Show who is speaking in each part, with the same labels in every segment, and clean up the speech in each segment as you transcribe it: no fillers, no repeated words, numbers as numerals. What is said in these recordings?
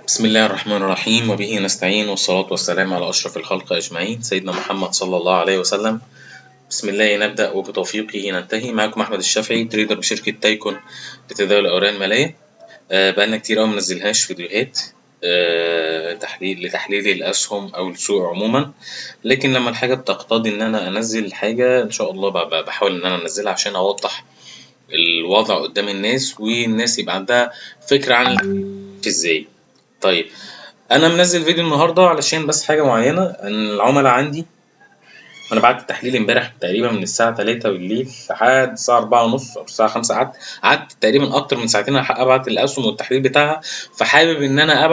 Speaker 1: بسم الله الرحمن الرحيم وبه نستعين والصلاة والسلام على أشرف الخلق أجمعين سيدنا محمد صلى الله عليه وسلم. بسم الله نبدأ وبتوفيقه ننتهي. معكم أحمد الشافعي، تريدر بشركة تايكون لتداول الأوراق المالية. بقالنا كتير أوي منزلهاش فيديوهات لتحليل الأسهم أو السوق عموما، لكن لما الحاجة بتقتضي إن أنا أنزل حاجة إن شاء الله بحاول إن أنا أنزلها عشان أوضح الوضع قدام الناس، والناس يبقى عندها فكرة عن إزاي. طيب، انا منزل فيديو النهارده علشان بس حاجه معينه، ان العملاء عندي انا بعت التحليل امبارح تقريبا من الساعه 3 بالليل لحد الساعه 4 ونص او الساعه 5، قعدت تقريبا اكتر من ساعتين ابعت الاسهم والتحليل بتاعها. فحابب ان انا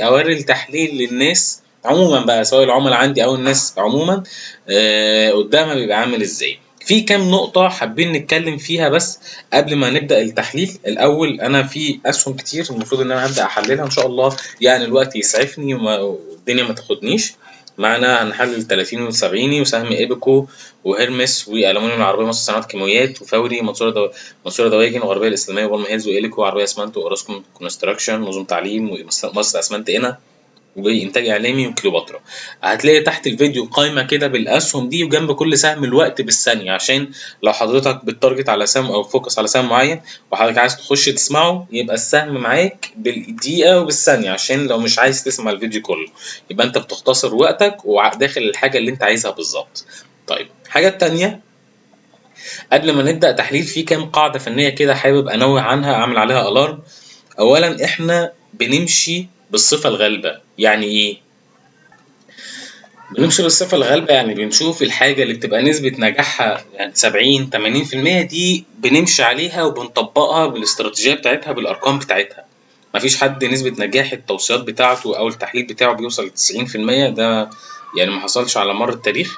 Speaker 1: اوري التحليل للناس عموما بقى، سواء العملاء عندي او الناس عموما قدامها بيبقى عامل ازاي. في كام نقطة حابين نتكلم فيها بس قبل ما نبدأ التحليل. الأول، أنا في أسهم كتير المفروض إن أنا هبدأ أحللها إن شاء الله، يعني الوقت يسعفني والدنيا ما تاخدنيش. معنا هنحلل 30 والسبعيني وسهم ايبكو وهرمس والومنيوم العربيه مصر صناعات كيماويات وفوري منصوره دواجن وغربيه الاسلاميه وبالم هيلز وإيليكو وعربيه اسمنت واوراسكوم كونستراكشن نظم تعليم ومصر اسمنت هنا وانتاج اعلامي وكليوباترا. هتلاقي تحت الفيديو قائمه كده بالاسهم دي، وجنب كل سهم الوقت بالثانيه، عشان لو حضرتك بتارجت على سهم او فوكس على سهم معين وحضرتك عايز تخش تسمعه، يبقى السهم معاك بالدقيقه وبالثانيه، عشان لو مش عايز تسمع الفيديو كله يبقى انت بتختصر وقتك وداخل الحاجه اللي انت عايزها بالظبط. طيب، الحاجه التانيه قبل ما نبدا تحليل، في كام قاعده فنيه كده حابب انوه عنها، اعمل عليها الارم. اولا، احنا بنمشي بالصفه الغالبه. يعني ايه بنمشي بالصفة الغالبة؟ يعني بنشوف الحاجة اللي بتبقى نسبة نجاحها يعني 70 80%، دي بنمشي عليها وبنطبقها بالاستراتيجية بتاعتها بالأرقام بتاعتها. مفيش حد نسبة نجاح التوصيات بتاعته أو التحليل بتاعه بيوصل ل90%، ده يعني ما حصلش على مر التاريخ.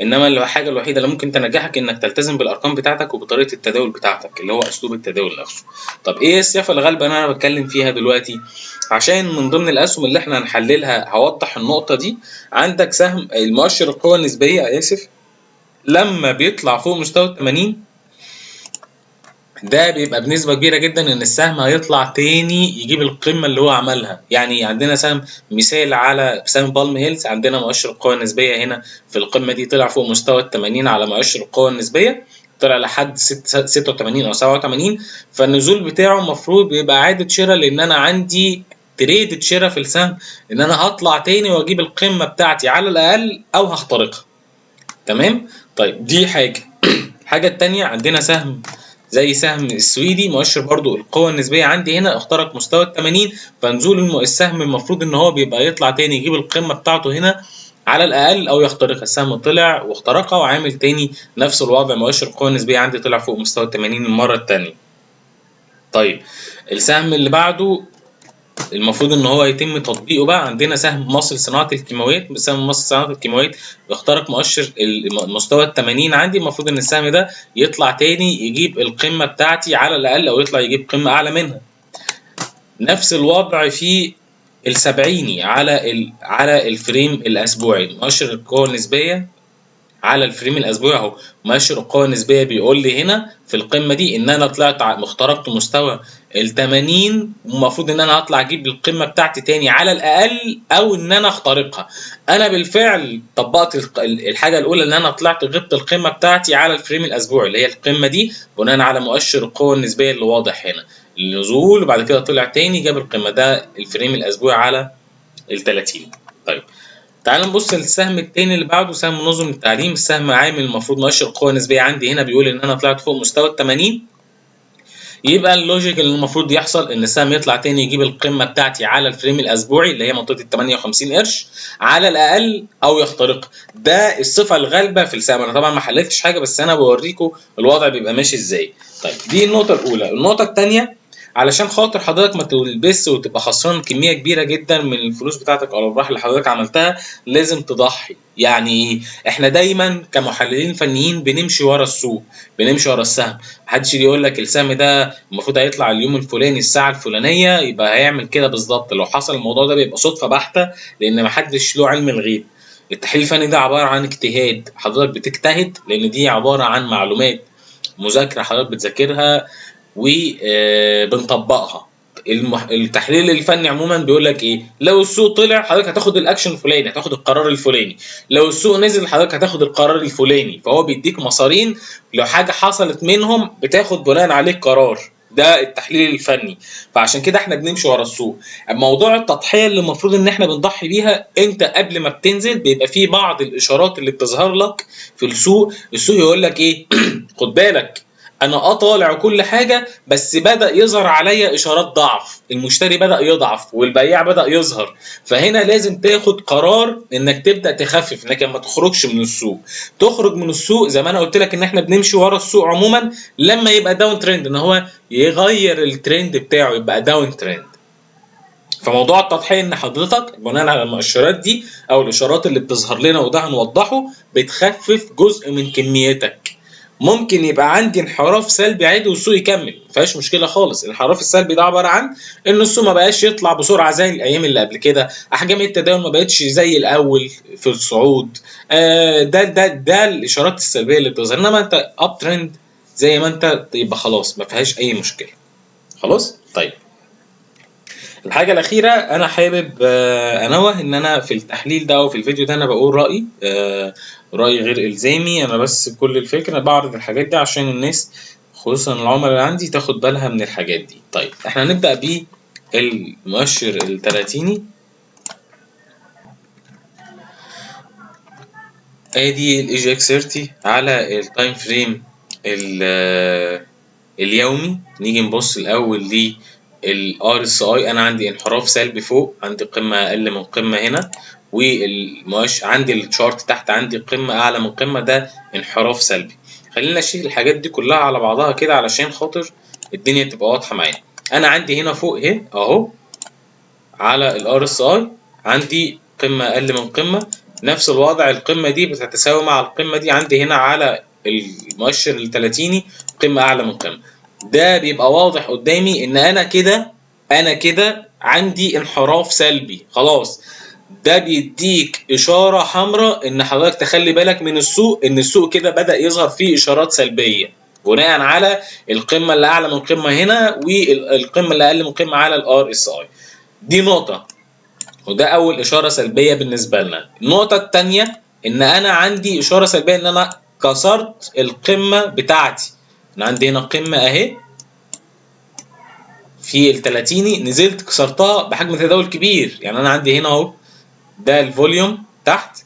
Speaker 1: انما الحاجه الوحيده اللي ممكن تنجحك انك تلتزم بالارقام بتاعتك وبطريقه التداول بتاعتك، اللي هو اسلوب التداول نفسه. طب ايه الصفه الغالبه اللي انا بتكلم فيها دلوقتي؟ عشان من ضمن الاسهم اللي احنا هنحللها هوضح النقطه دي. عندك سهم المؤشر القوه النسبيه، اسف، لما بيطلع فوق مستوى 80 ده بيبقى بنسبة كبيرة جدا ان السهم هيطلع تاني يجيب القمة اللي هو عملها. يعني عندنا سهم مثال على سهم بالم هيلز، عندنا مؤشر القوة النسبية هنا في القمة دي طلع فوق مستوى ال80 على مؤشر القوة النسبية، طلع لحد 86 او 87. فالنزول بتاعه المفروض بيبقى اعادة شراء، لان انا عندي تريد شراء في السهم، ان انا هطلع تاني واجيب القمة بتاعتي على الاقل او هخترقها. تمام. طيب، دي حاجة. الحاجة التانية، عندنا سهم زي سهم السويدي، مؤشر برضو القوة النسبية عندي هنا اخترق مستوى ال80، فنزول السهم المفروض ان هو بيبقى يطلع تاني يجيب القمة بتاعته هنا على الاقل او يخترقها. السهم طلع واخترقها وعامل تاني نفس الوضع، مؤشر القوة النسبية عندي طلع فوق مستوى ال80 المرة التانية. طيب، السهم اللي بعده المفروض ان هو يتم تطبيقه بقى، عندنا سهم مصر صناعة الكيماويات. سهم مصر صناعة الكيماويات بيخترق مؤشر المستوى ال80 عندي، المفروض ان السهم ده يطلع تاني يجيب القمة بتاعتي على الاقل، او يطلع يجيب قمة اعلى منها. نفس الوضع في السبعيني على الفريم الاسبوعي، مؤشر القوة النسبية على الفريم الاسبوعي اهو. مؤشر القوة النسبية بيقول لي هنا في القمة دي ان انا طلعت اخترقت مستوى ال80، والمفروض ان انا هطلع اجيب القمة بتاعتي تاني على الاقل او ان انا اخترقها. انا بالفعل طبقت الحاجة الاولى، ان انا طلعت جبت القمة بتاعتي على الفريم الاسبوعي اللي هي القمة دي، بناء على مؤشر القوة النسبية اللي واضح هنا النزول، وبعد كده طلع تاني جاب القمة، ده الفريم الاسبوعي على ال30. طيب، تعال نبص للسهم التاني اللي بعده، سهم نظم التعليم. السهم عامل المفروض مؤشر القوة النسبية عندي هنا بيقول ان انا طلعت فوق مستوى ال80، يبقى اللوجيك اللي المفروض يحصل ان السهم يطلع تاني يجيب القمة بتاعتي على الفريم الاسبوعي اللي هي منطقة ال 58 قرش على الاقل او يخترقها. ده الصفة الغالبة في السهم. انا طبعا ما حللتش حاجة، بس انا بوريكم الوضع بيبقى ماشي ازاي. طيب، دي النقطة الاولى. النقطة التانية، علشان خاطر حضرتك ما تلبس وتبقى خسران كميه كبيره جدا من الفلوس بتاعتك او الارباح اللي حضرتك عملتها، لازم تضحي. يعني ايه؟ احنا دايما كمحللين فنيين بنمشي ورا السوق، بنمشي ورا السهم. محدش يجي يقول لك السهم ده المفروض هيطلع اليوم الفلاني الساعه الفلانيه يبقى هيعمل كده بالظبط. لو حصل الموضوع ده بيبقى صدفه بحته، لان محدش له علم الغيب. التحليل الفني ده عباره عن اجتهاد، حضرتك بتجتهد لان دي عباره عن معلومات مذاكره حضرتك بتذاكرها وبنطبقها. التحليل الفني عموما بيقول لك ايه؟ لو السوق طلع حضرتك هتاخد الاكشن الفلاني، هتاخد القرار الفلاني، لو السوق نزل حضرتك هتاخد القرار الفلاني. فهو بيديك مسارين، لو حاجه حصلت منهم بتاخد بناء عليه قرار. ده التحليل الفني. فعشان كده احنا بنمشي ورا السوق. موضوع التضحيه اللي المفروض ان احنا بنضحي بيها، انت قبل ما بتنزل بيبقى في بعض الاشارات اللي بتظهر لك في السوق يقول لك ايه؟ خد بالك انا طالع كل حاجه، بس بدا يظهر عليا اشارات ضعف، المشتري بدا يضعف والبياع بدا يظهر. فهنا لازم تاخد قرار انك تبدا تخفف، انك ما تخرجش من السوق. تخرج من السوق زي ما انا قلت لك ان احنا بنمشي ورا السوق عموما لما يبقى داون ترند، ان هو يغير الترند بتاعه يبقى داون ترند. فموضوع التضحيه ان حضرتك بناء على المؤشرات دي او الاشارات اللي بتظهر لنا، وده هنوضحه، بتخفف جزء من كميتك. ممكن يبقى عندي انحراف سلبي عادي والسوق يكمل، مفيهاش مشكله خالص. الانحراف السلبي ده عباره عن ان السوق ما بقاش يطلع بسرعه زي الايام اللي قبل كده، احجام التداول ما بقتش زي الاول في الصعود. ده الاشارات السلبيه اللي بتظهر. انما انت اب ترند زي ما انت، يبقى خلاص ما فيهاش اي مشكله. خلاص طيب. الحاجة الأخيرة أنا حابب أنوه إن أنا في التحليل ده أو في الفيديو ده أنا بقول رأيي، رأي غير إلزامي. أنا بس كل الفكرة بعرض الحاجات دي عشان الناس خصوصا العملاء اللي عندي تاخد بالها من الحاجات دي. طيب إحنا هنبدأ بالمؤشر التلاتيني. ادي الاي جي اكس 30 على التايم فريم اليومي. نيجي نبص الاول للار اس اي. انا عندي انحراف سلبي فوق، عندي قمه اقل من قمه هنا، والمؤشر عندي الشارت تحت عندي قمه اعلى من قمه، ده انحراف سلبي. خلينا نشيل الحاجات دي كلها على بعضها كده علشان خاطر الدنيا تبقى واضحه معايا. انا عندي هنا فوق اهو على الار اس اي عندي قمه اقل من قمه، نفس الوضع. القمه دي بتتساوي مع القمه دي عندي هنا على المؤشر التلاتيني قمه اعلى من قمه. ده بيبقى واضح قدامي ان انا كده عندي انحراف سلبي خلاص. ده بيديك اشاره حمراء ان حضرتك تخلي بالك من السوق، ان السوق كده بدأ يظهر فيه اشارات سلبيه بناء على القمه اللي اعلى من قمه هنا والقمه اللي اقل من قمه على الار اس اي. دي نقطة، وده أول إشارة سلبية بالنسبة لنا. النقطة التانية إن أنا عندي إشارة سلبية إن أنا كسرت القمة بتاعتي. أنا عندي هنا قمة أهي في التلاتيني، نزلت كسرتها بحجم تداول كبير. يعني أنا عندي هنا أهو ده الفوليوم تحت،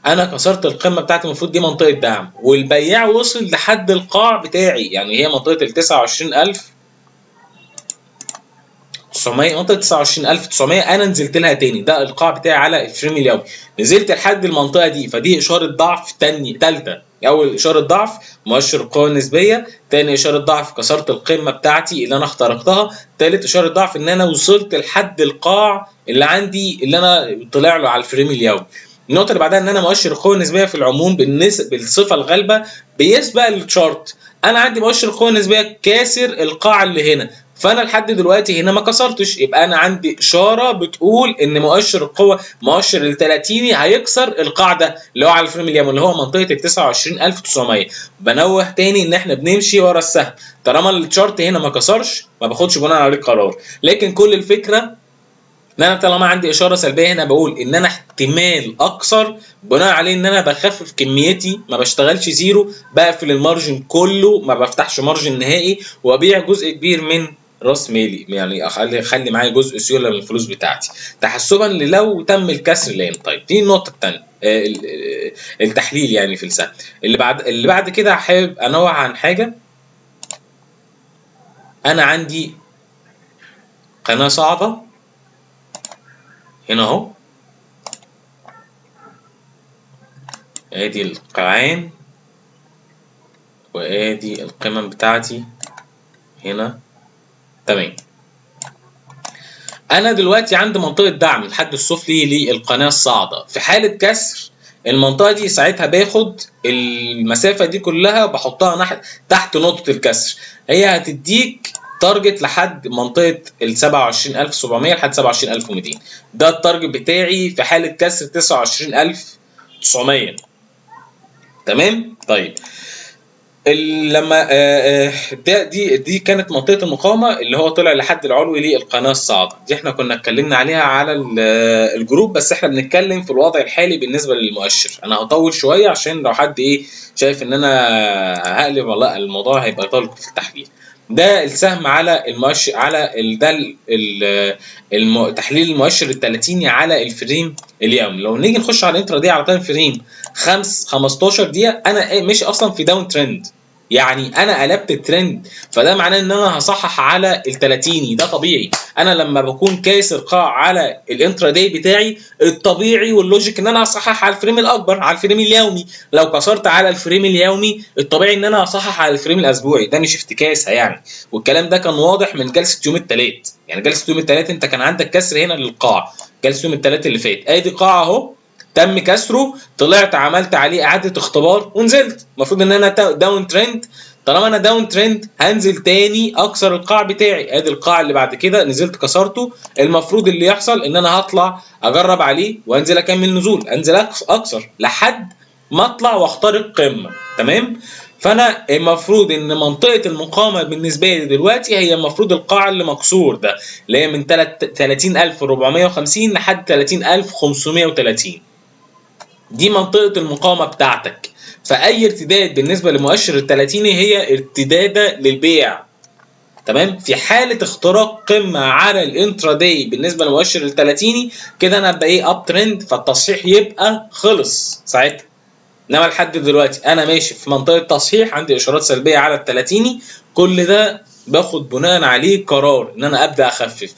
Speaker 1: أنا كسرت القمة بتاعتي، المفروض دي منطقة دعم، والبياع وصل لحد القاع بتاعي. يعني هي منطقة ال 29900، منطقه 29900 انا نزلت لها تاني، ده القاع بتاعي على الفريم اليومي، نزلت لحد المنطقه دي. فدي اشاره ضعف ثالثه. اول اشاره ضعف مؤشر القوه النسبيه، تاني اشاره ضعف كسرت القمه بتاعتي اللي انا اخترقتها، تالت اشاره ضعف ان انا وصلت لحد القاع اللي عندي اللي انا طلع له على الفريم اليومي. النقطه اللي بعدها ان انا مؤشر القوه النسبيه في العموم بالصفه الغالبه بيسبق الشارت. انا عندي مؤشر القوه النسبيه كاسر القاع اللي هنا، فانا لحد دلوقتي هنا ما كسرتش، يبقى انا عندي اشاره بتقول ان مؤشر القوه مؤشر التلاتيني هيكسر القاعده اللي هو على الفريم اليومي اللي هو منطقه ال 29900. بنوه تاني ان احنا بنمشي ورا السهم، طالما الشارت هنا ما كسرش ما باخدش بناء عليه قرار. لكن كل الفكره ان انا طالما عندي اشاره سلبيه هنا بقول ان انا احتمال اكثر، بناء عليه ان انا بخفف كميتي، ما بشتغلش زيرو، بقفل المارجن كله، ما بفتحش مارجن نهائي، وابيع جزء كبير من راس مالي. يعني اخلي معايا جزء سيوله من الفلوس بتاعتي تحسبا لو تم الكسر الان. طيب دي النقطه الثانيه، التحليل يعني في السهم. اللي بعد كده حابب انوه عن حاجه. انا عندي قناه صاعده هنا اهو، ادي القاعين وادي القمم بتاعتي هنا. تمام. انا دلوقتي عندي منطقه دعم الحد السفلي للقناه الصاعده. في حاله كسر المنطقه دي ساعتها باخد المسافه دي كلها بحطها تحت نقطه الكسر، هي هتديك تارجت لحد منطقه ال 27700 لحد 27200. ده التارجت بتاعي في حاله كسر 29900. تمام. طيب لما دي كانت منطقه المقاومه اللي هو طلع لحد العلوي للقناه الصاعده، دي احنا كنا اتكلمنا عليها على الجروب، بس احنا بنتكلم في الوضع الحالي بالنسبه للمؤشر. انا هطول شويه عشان لو حد شايف ان انا هقلب، والله الموضوع هيبقى طالب في التحليل. ده السهم على المؤشر، على تحليل المؤشر الثلاثيني على الفريم اليومي. لو نيجي نخش على الانترا دي على تايم فريم 15 دقيقه، انا ماشي اصلا في داون ترند، يعني انا قلبت الترند، فده معناه ان انا هصحح على ال30. ده طبيعي، انا لما بكون كاسر قاع على الانترا داي بتاعي، الطبيعي واللوجيك ان انا هصحح على الفريم الاكبر، على الفريم اليومي. لو كسرت على الفريم اليومي، الطبيعي ان انا هصحح على الفريم الاسبوعي. ده مش افتكاسه يعني، والكلام ده كان واضح من جلسه يوم الثلاث. يعني جلسه يوم الثلاث انت كان عندك كسر هنا للقاع، جلسه يوم الثلاث اللي فات، ادي قاع اهو تم كسره، طلعت عملت عليه اعاده اختبار ونزلت. المفروض ان انا داون ترند، طالما انا داون ترند هنزل تاني اكسر القاع بتاعي. ادي القاع اللي بعد كده نزلت كسرته، المفروض اللي يحصل ان انا هطلع اجرب عليه وانزل اكمل نزول، انزل اكسر لحد ما اطلع واخترق قمه. تمام، فانا المفروض ان منطقه المقاومه بالنسبه لي دلوقتي هي المفروض القاع اللي مكسور ده، اللي هي من 30450 لحد 30530. دي منطقه المقاومه بتاعتك. فاي ارتداد بالنسبه لمؤشر الثلاثيني هي ارتداده للبيع. تمام، في حاله اختراق قمه على الانترا داي بالنسبه لمؤشر الثلاثيني، كده انا ابقى اب ترند، فالتصحيح يبقى خلص ساعتها. انما لحد دلوقتي انا ماشي في منطقه تصحيح، عندي اشارات سلبيه على الثلاثيني، كل ده باخد بناء عليه قرار ان انا ابدا اخفف.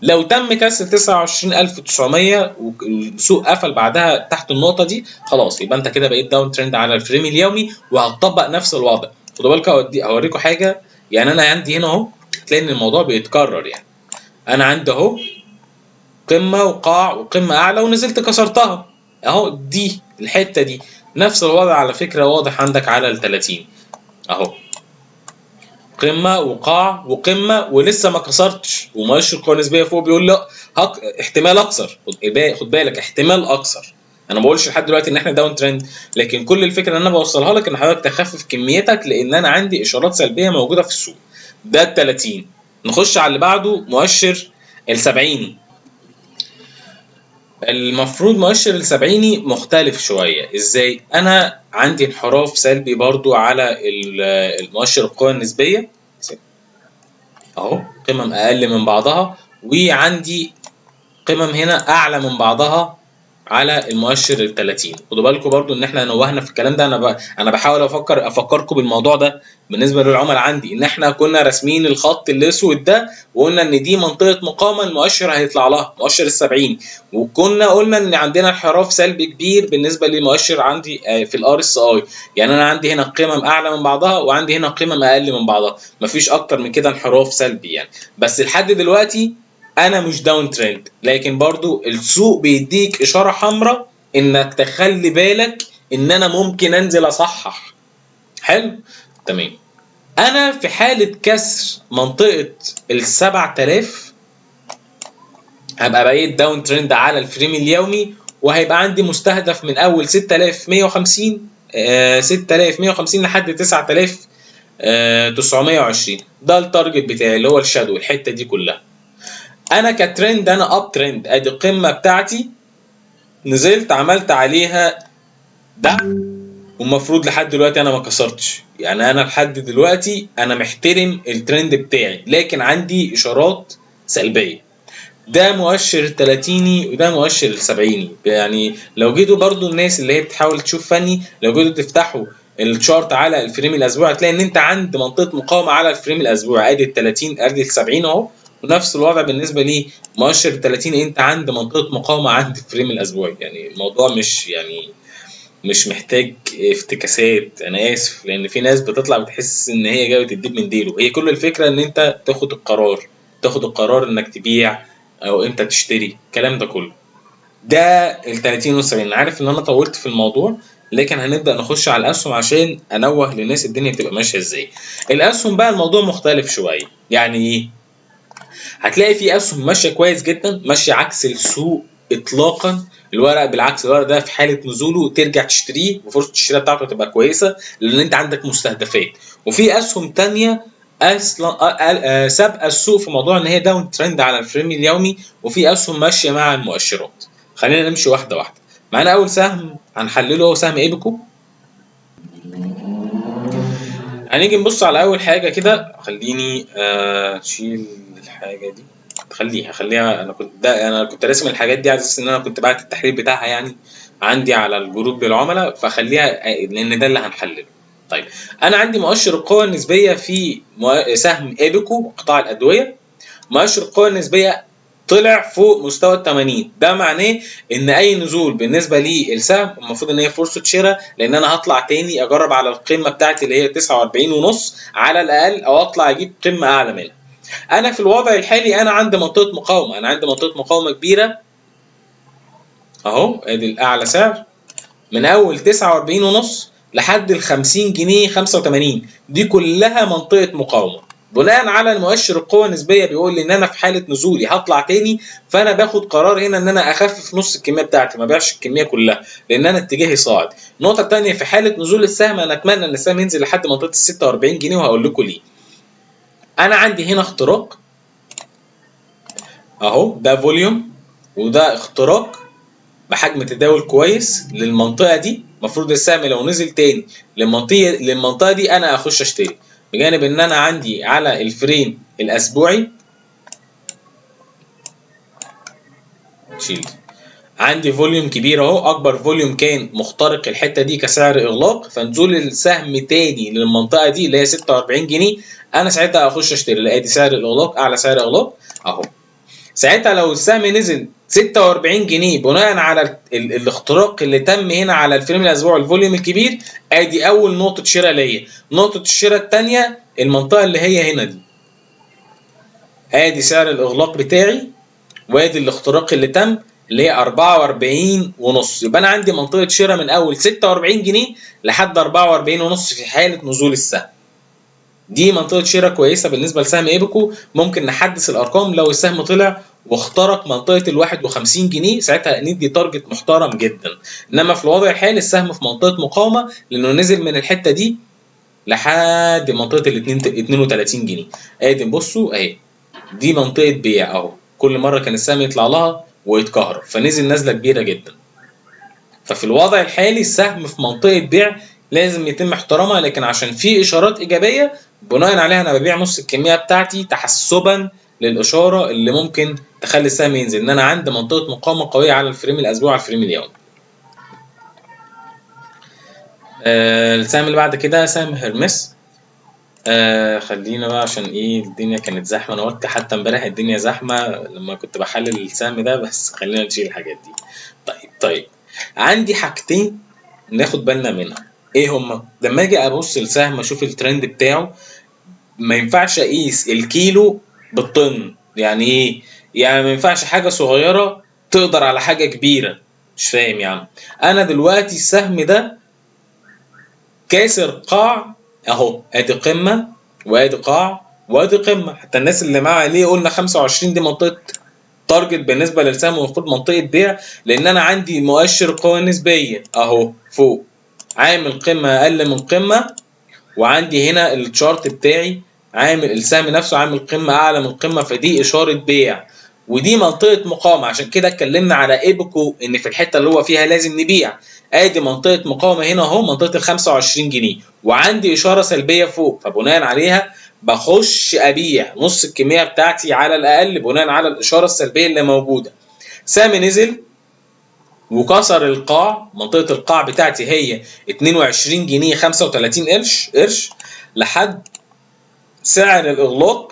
Speaker 1: لو تم كسر 29900 والسوق قفل بعدها تحت النقطه دي، خلاص يبقى انت كده بقيت داون ترند على الفريم اليومي، وهتطبق نفس الوضع. خدوا بالكم، هوريكم حاجه. يعني انا عندي هنا اهو، تلاقي ان الموضوع بيتكرر. يعني انا عندي اهو قمه وقاع وقمه اعلى ونزلت كسرتها اهو، دي الحته دي نفس الوضع على فكره، واضح عندك على ال30 اهو، قمه وقاع وقمه ولسه ما كسرتش، ومؤشر القوه النسبيه فوق بيقول لا احتمال اكثر. خد بالك، احتمال اكثر. انا ما بقولش لحد دلوقتي ان احنا داون ترند، لكن كل الفكره ان انا بوصلها لك ان حضرتك تخفف كميتك، لان انا عندي اشارات سلبيه موجوده في السوق. ده ال30. نخش على اللي بعده، مؤشر ال70. المفروض مؤشر السبعيني مختلف شوية. ازاي؟ انا عندي انحراف سلبي برضو على المؤشر القوة النسبية اهو، قمم اقل من بعضها، وعندي قمم هنا اعلى من بعضها على المؤشر ال30. خدوا بالكم برضو ان احنا نوهنا في الكلام ده. انا بحاول افكركم بالموضوع ده. بالنسبه للعملاء عندي، ان احنا كنا راسمين الخط الاسود ده، وقلنا ان دي منطقه مقاومه المؤشر هيطلع لها، مؤشر ال70. وكنا قلنا ان عندنا انحراف سلبي كبير بالنسبه للمؤشر عندي في الار اس اي. يعني انا عندي هنا قمم اعلى من بعضها، وعندي هنا قمم اقل من بعضها، مفيش اكتر من كده انحراف سلبي يعني. بس لحد دلوقتي انا مش داون ترند، لكن برضو السوق بيديك اشاره حمراء انك تخلي بالك ان انا ممكن انزل اصحح. حلو، تمام. انا في حاله كسر منطقه ال7000 هبقى بقيت داون ترند على الفريم اليومي، وهيبقى عندي مستهدف من اول 6150 6150 لحد 9920. ده التارجت بتاعي اللي هو الشادو، الحته دي كلها. انا كترند انا اب ترند، ادي القمه بتاعتي، نزلت عملت عليها دعم، والمفروض لحد دلوقتي انا ما كسرتش. يعني انا لحد دلوقتي انا محترم الترند بتاعي، لكن عندي اشارات سلبيه. ده مؤشر التلاتيني وده مؤشر السبعيني. يعني لو جيتوا برضو الناس اللي هي بتحاول تشوف فني، لو جيتوا تفتحوا الشارت على الفريم الاسبوعي، هتلاقي ان انت عند منطقه مقاومه على الفريم الاسبوعي، ادي ال30 ادي ال70 اهو. ونفس الوضع بالنسبه لمؤشر ال30، انت عند منطقه مقاومه عند الفريم الاسبوعي. يعني الموضوع مش محتاج افتكاسات. انا اسف، لان في ناس بتطلع بتحس ان هي جايه تديك من ديله. هي كل الفكره ان انت تاخد القرار انك تبيع او انت تشتري، الكلام ده كله. ده ال30 وال70. عارف ان انا طولت في الموضوع، لكن هنبدا نخش على الاسهم عشان انوه للناس الدنيا بتبقى ماشيه ازاي. الاسهم بقى الموضوع مختلف شويه. يعني ايه؟ هتلاقي في اسهم ماشيه كويس جدا، ماشيه عكس السوق اطلاقا الورق، بالعكس الورق ده في حاله نزوله ترجع تشتريه وفرصه الشراء بتاعته تبقى كويسه، لان انت عندك مستهدفات. وفي اسهم تانية اصلا سابقه السوق في موضوع ان هي داون ترند على الفريم اليومي، وفي اسهم ماشيه مع المؤشرات. خلينا نمشي واحده واحده. معانا اول سهم هنحلله هو سهم ايبكو. هنيجي نبص على اول حاجه كده. خليني اشيل الحاجه دي، خليها انا كنت راسم الحاجات دي على اساس ان انا كنت بعت التحليل بتاعها يعني عندي على الجروب للعملاء، فخليها لان ده اللي هنحلله. طيب انا عندي مؤشر القوه النسبيه في سهم ايبكو قطاع الادويه. مؤشر القوه النسبيه طلع فوق مستوى ال 80، ده معناه ان اي نزول بالنسبه لي السهم المفروض ان هي فرصه شراء، لان انا هطلع تاني اجرب على القمه بتاعتي اللي هي 49.5 على الاقل، او اطلع اجيب قمه اعلى منها. انا في الوضع الحالي انا عندي منطقه مقاومه، عندي منطقه مقاومه كبيره اهو، ادي الاعلى سعر من اول 49.5 لحد ال 50 جنيه 85، دي كلها منطقه مقاومه. بناء على المؤشر القوه النسبيه بيقول لي ان انا في حاله نزولي هطلع تاني، فانا باخد قرار هنا ان انا اخفف نص الكميه بتاعتي، ما ابيعش الكميه كلها لان انا اتجاهي صاعد. النقطه الثانيه في حاله نزول السهم انا اتمنى ان السهم ينزل لحد منطقه ال 46 جنيه، وهقول لكم ليه. انا عندي هنا اختراق اهو، ده فوليوم وده اختراق بحجم تداول كويس للمنطقه دي. المفروض السهم لو نزل تاني للمنطقه دي انا اخش اشتري، بجانب ان انا عندي على الفريم الاسبوعي شيل عندي فوليوم كبير اهو، اكبر فوليوم كان مخترق الحته دي كسعر اغلاق، فنزول السهم تاني للمنطقه دي اللي هي 46 جنيه انا ساعتها اخش اشتري. لا ادي سعر الاغلاق، اعلى سعر اغلاق اهو. ساعتها لو السهم نزل 46 جنيه بناء على الاختراق اللي تم هنا على الفريم الاسبوعي الفوليوم الكبير، ادي اول نقطه شراء ليا. نقطه الشراء الثانيه المنطقه اللي هي هنا دي، ادي سعر الاغلاق بتاعي وادي الاختراق اللي تم اللي هي 44 ونص، يبقى انا عندي منطقه شراء من اول 46 جنيه لحد 44 ونص في حاله نزول السهم. دي منطقه شراء كويسه بالنسبه لسهم ايبكو. ممكن نحدث الارقام لو السهم طلع واخترق منطقه ال 51 جنيه، ساعتها ندي تارجت محترم جدا. انما في الوضع الحالي السهم في منطقه مقاومه لانه نزل من الحته دي لحد منطقه ال 32 جنيه. ادي بصوا اهي، دي منطقه بيع اهو، كل مره كان السهم يطلع لها ويتكهرب فنزل نزله كبيره جدا. ففي الوضع الحالي السهم في منطقه بيع لازم يتم احترامها، لكن عشان في اشارات ايجابيه بناء عليها انا ببيع نص الكميه بتاعتي تحسبا للاشاره اللي ممكن تخلي السهم ينزل، ان انا عندي منطقه مقاومه قويه على الفريم الاسبوعي على الفريم اليومي. السهم اللي بعد كده سهم هرمس. خلينا بقى عشان ايه الدنيا كانت زحمه، انا قلت حتى امبارح الدنيا زحمه لما كنت بحلل السهم ده، بس خلينا نشيل الحاجات دي. طيب عندي حاجتين ناخد بالنا منها، ايه هما؟ لما اجي ابص لسهم اشوف الترند بتاعه، ما ينفعش اقيس الكيلو بالطن. يعني ايه؟ يعني ما ينفعش حاجه صغيره تقدر على حاجه كبيره. مش فاهم يعني. انا دلوقتي السهم ده كاسر قاع اهو، ادي قمه وادي قاع وادي قمه، حتى الناس اللي معاها ليه قلنا 25 دي منطقه تارجت بالنسبه للسهم، المفروض منطقه بيع، لان انا عندي مؤشر قوه نسبيه اهو فوق عامل قمه اقل من قمه، وعندي هنا الشارت بتاعي عامل السهم نفسه عامل قمه اعلى من قمه، فدي اشاره بيع ودي منطقه مقاومه. عشان كده اتكلمنا على ايبكو ان في الحته اللي هو فيها لازم نبيع. ادي منطقه مقاومه هنا اهو، منطقه ال 25 جنيه، وعندي اشاره سلبيه فوق، فبناء عليها بخش ابيع نص الكميه بتاعتي على الاقل بناء على الاشاره السلبيه اللي موجوده. سهم نزل وكسر القاع، منطقه القاع بتاعتي هي 22 جنيه 35 قرش لحد سعر الاغلاق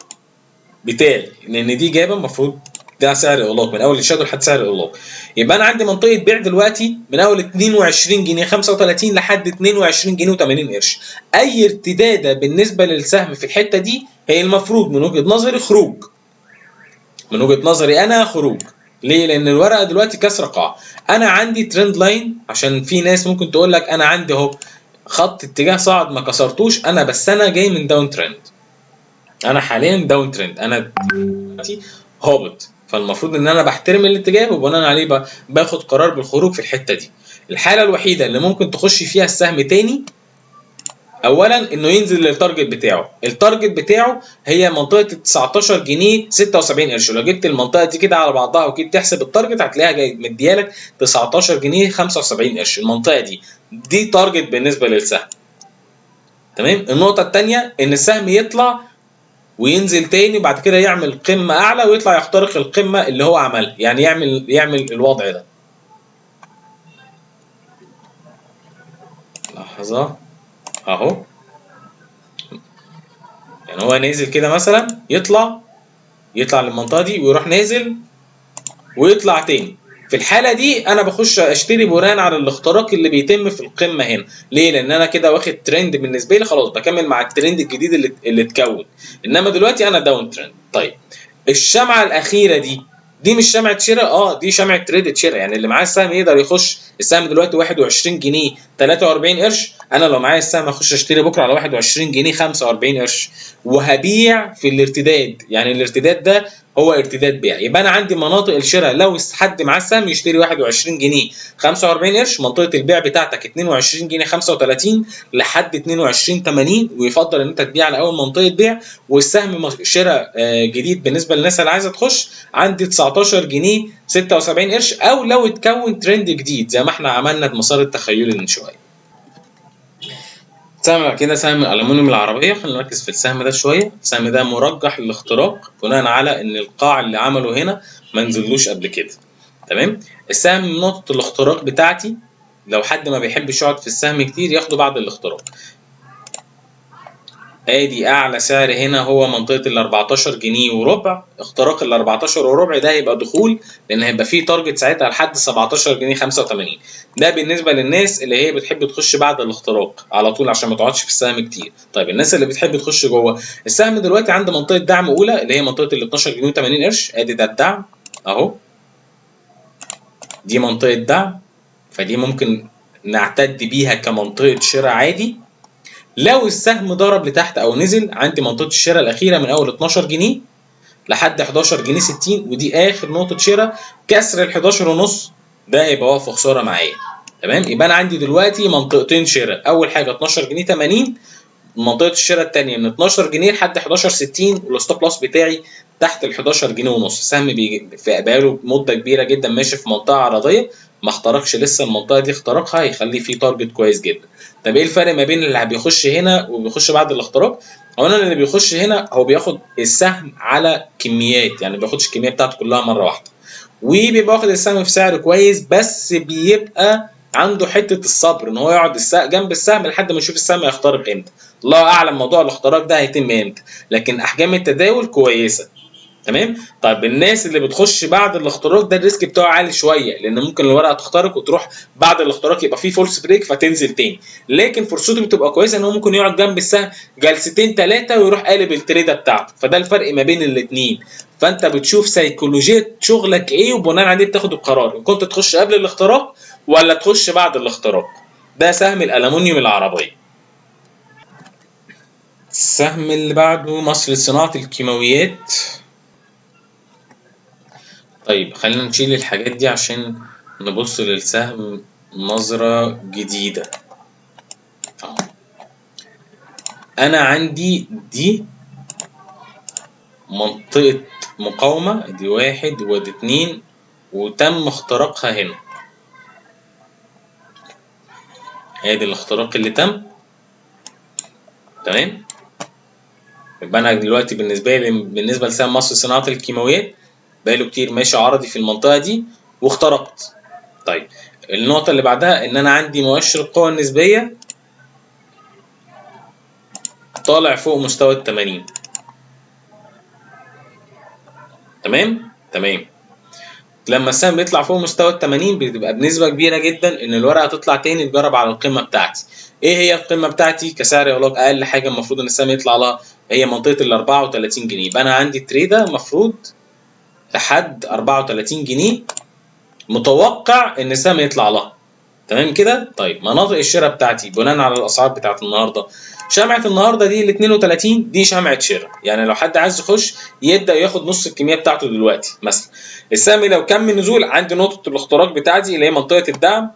Speaker 1: بتاعي، لان دي جابه المفروض ده سعر اغلاق من اول الشادو لحد سعر الاغلاق. يبقى انا عندي منطقه بيع دلوقتي من اول 22 جنيه 35 لحد 22 جنيه و80 قرش. اي ارتداده بالنسبه للسهم في الحته دي هي المفروض من وجهه نظري خروج، من وجهه نظري انا خروج. ليه؟ لان الورقه دلوقتي كسر قاع. انا عندي ترند لاين، عشان في ناس ممكن تقول لك انا عندي اهو خط اتجاه صاعد ما كسرتوش، انا بس انا جاي من داون ترند، انا حاليا داون ترند، انا دلوقتي هابط، فالمفروض ان انا بحترم الاتجاه وبناء عليه باخد قرار بالخروج في الحته دي. الحاله الوحيده اللي ممكن تخش فيها السهم تاني اولا انه ينزل للتارجت بتاعه. التارجت بتاعه هي منطقه 19 جنيه 76 قرش. لو جبت المنطقه دي كده على بعضها وجيت تحسب التارجت هتلاقيها جاي مديالك 19 جنيه 75 قرش. المنطقه دي تارجت بالنسبه للسهم. تمام. النقطه الثانيه ان السهم يطلع وينزل تاني وبعد كده يعمل قمه اعلى ويطلع يخترق القمه اللي هو عملها، يعني يعمل الوضع ده. لحظه اهو، يعني هو نازل كده مثلا يطلع للمنطقه دي ويروح نازل ويطلع تاني. في الحاله دي انا بخش اشتري بناء على الاختراق اللي بيتم في القمه هنا. ليه؟ لان انا كده واخد ترند بالنسبه لي، خلاص بكمل مع الترند الجديد اللي اتكون. انما دلوقتي انا داون ترند. طيب الشمعه الاخيره دي مش شمعه شراء، دي شمعه تريد شراء. يعني اللي معاه السهم يقدر يخش. السهم دلوقتي 21 جنيه 43 قرش، انا لو معايا السهم اخش اشتري بكره على 21 جنيه 45 قرش وهبيع في الارتداد. يعني الارتداد ده هو ارتداد بيع. يبقى انا عندي مناطق الشراء لو حد معاه السهم يشتري 21 جنيه 45 قرش، منطقه البيع بتاعتك 22 جنيه 35 لحد 22 80، ويفضل ان انت تبيع على اول منطقه بيع. والسهم شراء جديد بالنسبه للناس اللي عايزه تخش عندي 19 جنيه 76 قرش، او لو اتكون ترند جديد زي ما احنا عملنا بمسار التخيلي من شويه. سهم كده سهم الالومنيوم العربيه. خلينا نركز في السهم ده شويه. السهم ده مرجح للاختراق بناء على ان القاع اللي عمله هنا ما نزلوش قبل كده. تمام. السهم نقطه الاختراق بتاعتي لو حد ما بيحبش يقعد في السهم كتير ياخده بعد الاختراق. ادي اعلى سعر هنا هو منطقه ال 14 جنيه وربع. اختراق ال 14 وربع ده هيبقى دخول، لان هيبقى فيه تارجت ساعتها لحد 17 جنيه 85. ده بالنسبه للناس اللي هي بتحب تخش بعد الاختراق على طول عشان ما تقعدش في السهم كتير. طيب الناس اللي بتحب تخش جوه السهم دلوقتي عند منطقه دعم اولى اللي هي منطقه ال 12 جنيه 80 قرش. ادي ده الدعم اهو، دي منطقه دعم، فدي ممكن نعتد بيها كمنطقه شراء عادي. لو السهم ضرب لتحت او نزل عندي منطقه الشراء الاخيره من اول 12 جنيه لحد 11 جنيه 60، ودي اخر نقطه شراء. كسر ال 11 ونص ده هيبقى واقف خساره معايا. تمام. يبقى انا عندي دلوقتي منطقتين شراء. اول حاجه 12 جنيه 80، منطقه الشراء الثانيه من 12 جنيه لحد 11 60، والستوب لوس بتاعي تحت ال 11 جنيه ونص. السهم بقاله مده كبيره جدا ماشي في منطقه عرضيه، ما اخترقش لسه المنطقه دي. اختراقها هيخليه فيه تارجت كويس جدا. طب ايه الفرق ما بين اللي بيخش هنا وبيخش بعد الاختراق؟ اولا اللي بيخش هنا هو بياخد السهم على كميات، يعني ما بياخدش الكميه بتاعته كلها مره واحده، وبيبقى واخد السهم في سعر كويس، بس بيبقى عنده حته الصبر ان هو يقعد جنب السهم لحد ما يشوف السهم هيخترق امتى. الله اعلم موضوع الاختراق ده هيتم امتى، لكن احجام التداول كويسه. تمام. طيب الناس اللي بتخش بعد الاختراق ده الريسك بتاعه عالي شويه، لان ممكن الورقه تخترق وتروح بعد الاختراق يبقى فيه فولس بريك فتنزل تاني، لكن فرصته بتبقى كويسه ان هو ممكن يقعد جنب السهم جلستين ثلاثه ويروح قالب التريده بتاعته. فده الفرق ما بين الاثنين. فانت بتشوف سيكولوجيه شغلك ايه وبناء عليه بتاخد القرار ان كنت تخش قبل الاختراق ولا تخش بعد الاختراق. ده سهم الالومنيوم العربيه. السهم اللي بعده مصر لصناعه الكيماويات. طيب خلينا نشيل الحاجات دي عشان نبص للسهم نظرة جديدة. أنا عندي دي منطقة مقاومة، دي 1 ودي 2 وتم اختراقها هنا. ادي الاختراق اللي تم. تمام. يبقى أنا دلوقتي بالنسبة لسهم مصر لصناعة الكيماويات بقاله كتير ماشي عرضي في المنطقة دي واخترقت. طيب النقطة اللي بعدها إن أنا عندي مؤشر القوة النسبية طالع فوق مستوى ال 80. تمام. لما السهم بيطلع فوق مستوى ال 80 بتبقى بنسبة كبيرة جدا إن الورقة تطلع تاني تجرب على القمة بتاعتي. إيه هي القمة بتاعتي كسعر إغلاق؟ أقل حاجة المفروض إن السهم يطلع لها هي منطقة ال 34 جنيه. يبقى أنا عندي تريدة المفروض لحد 34 جنيه متوقع إن السهم يطلع لها. تمام كده؟ طيب مناطق الشراء بتاعتي بناء على الأسعار بتاعت النهاردة شمعة النهارده دي ال 32 دي شمعة شراء، يعني لو حد عايز يخش يبدأ ياخد نص الكمية بتاعته دلوقتي مثلا. السهم لو كمل نزول عند نقطة الاختراق بتاعتي اللي هي منطقة الدعم،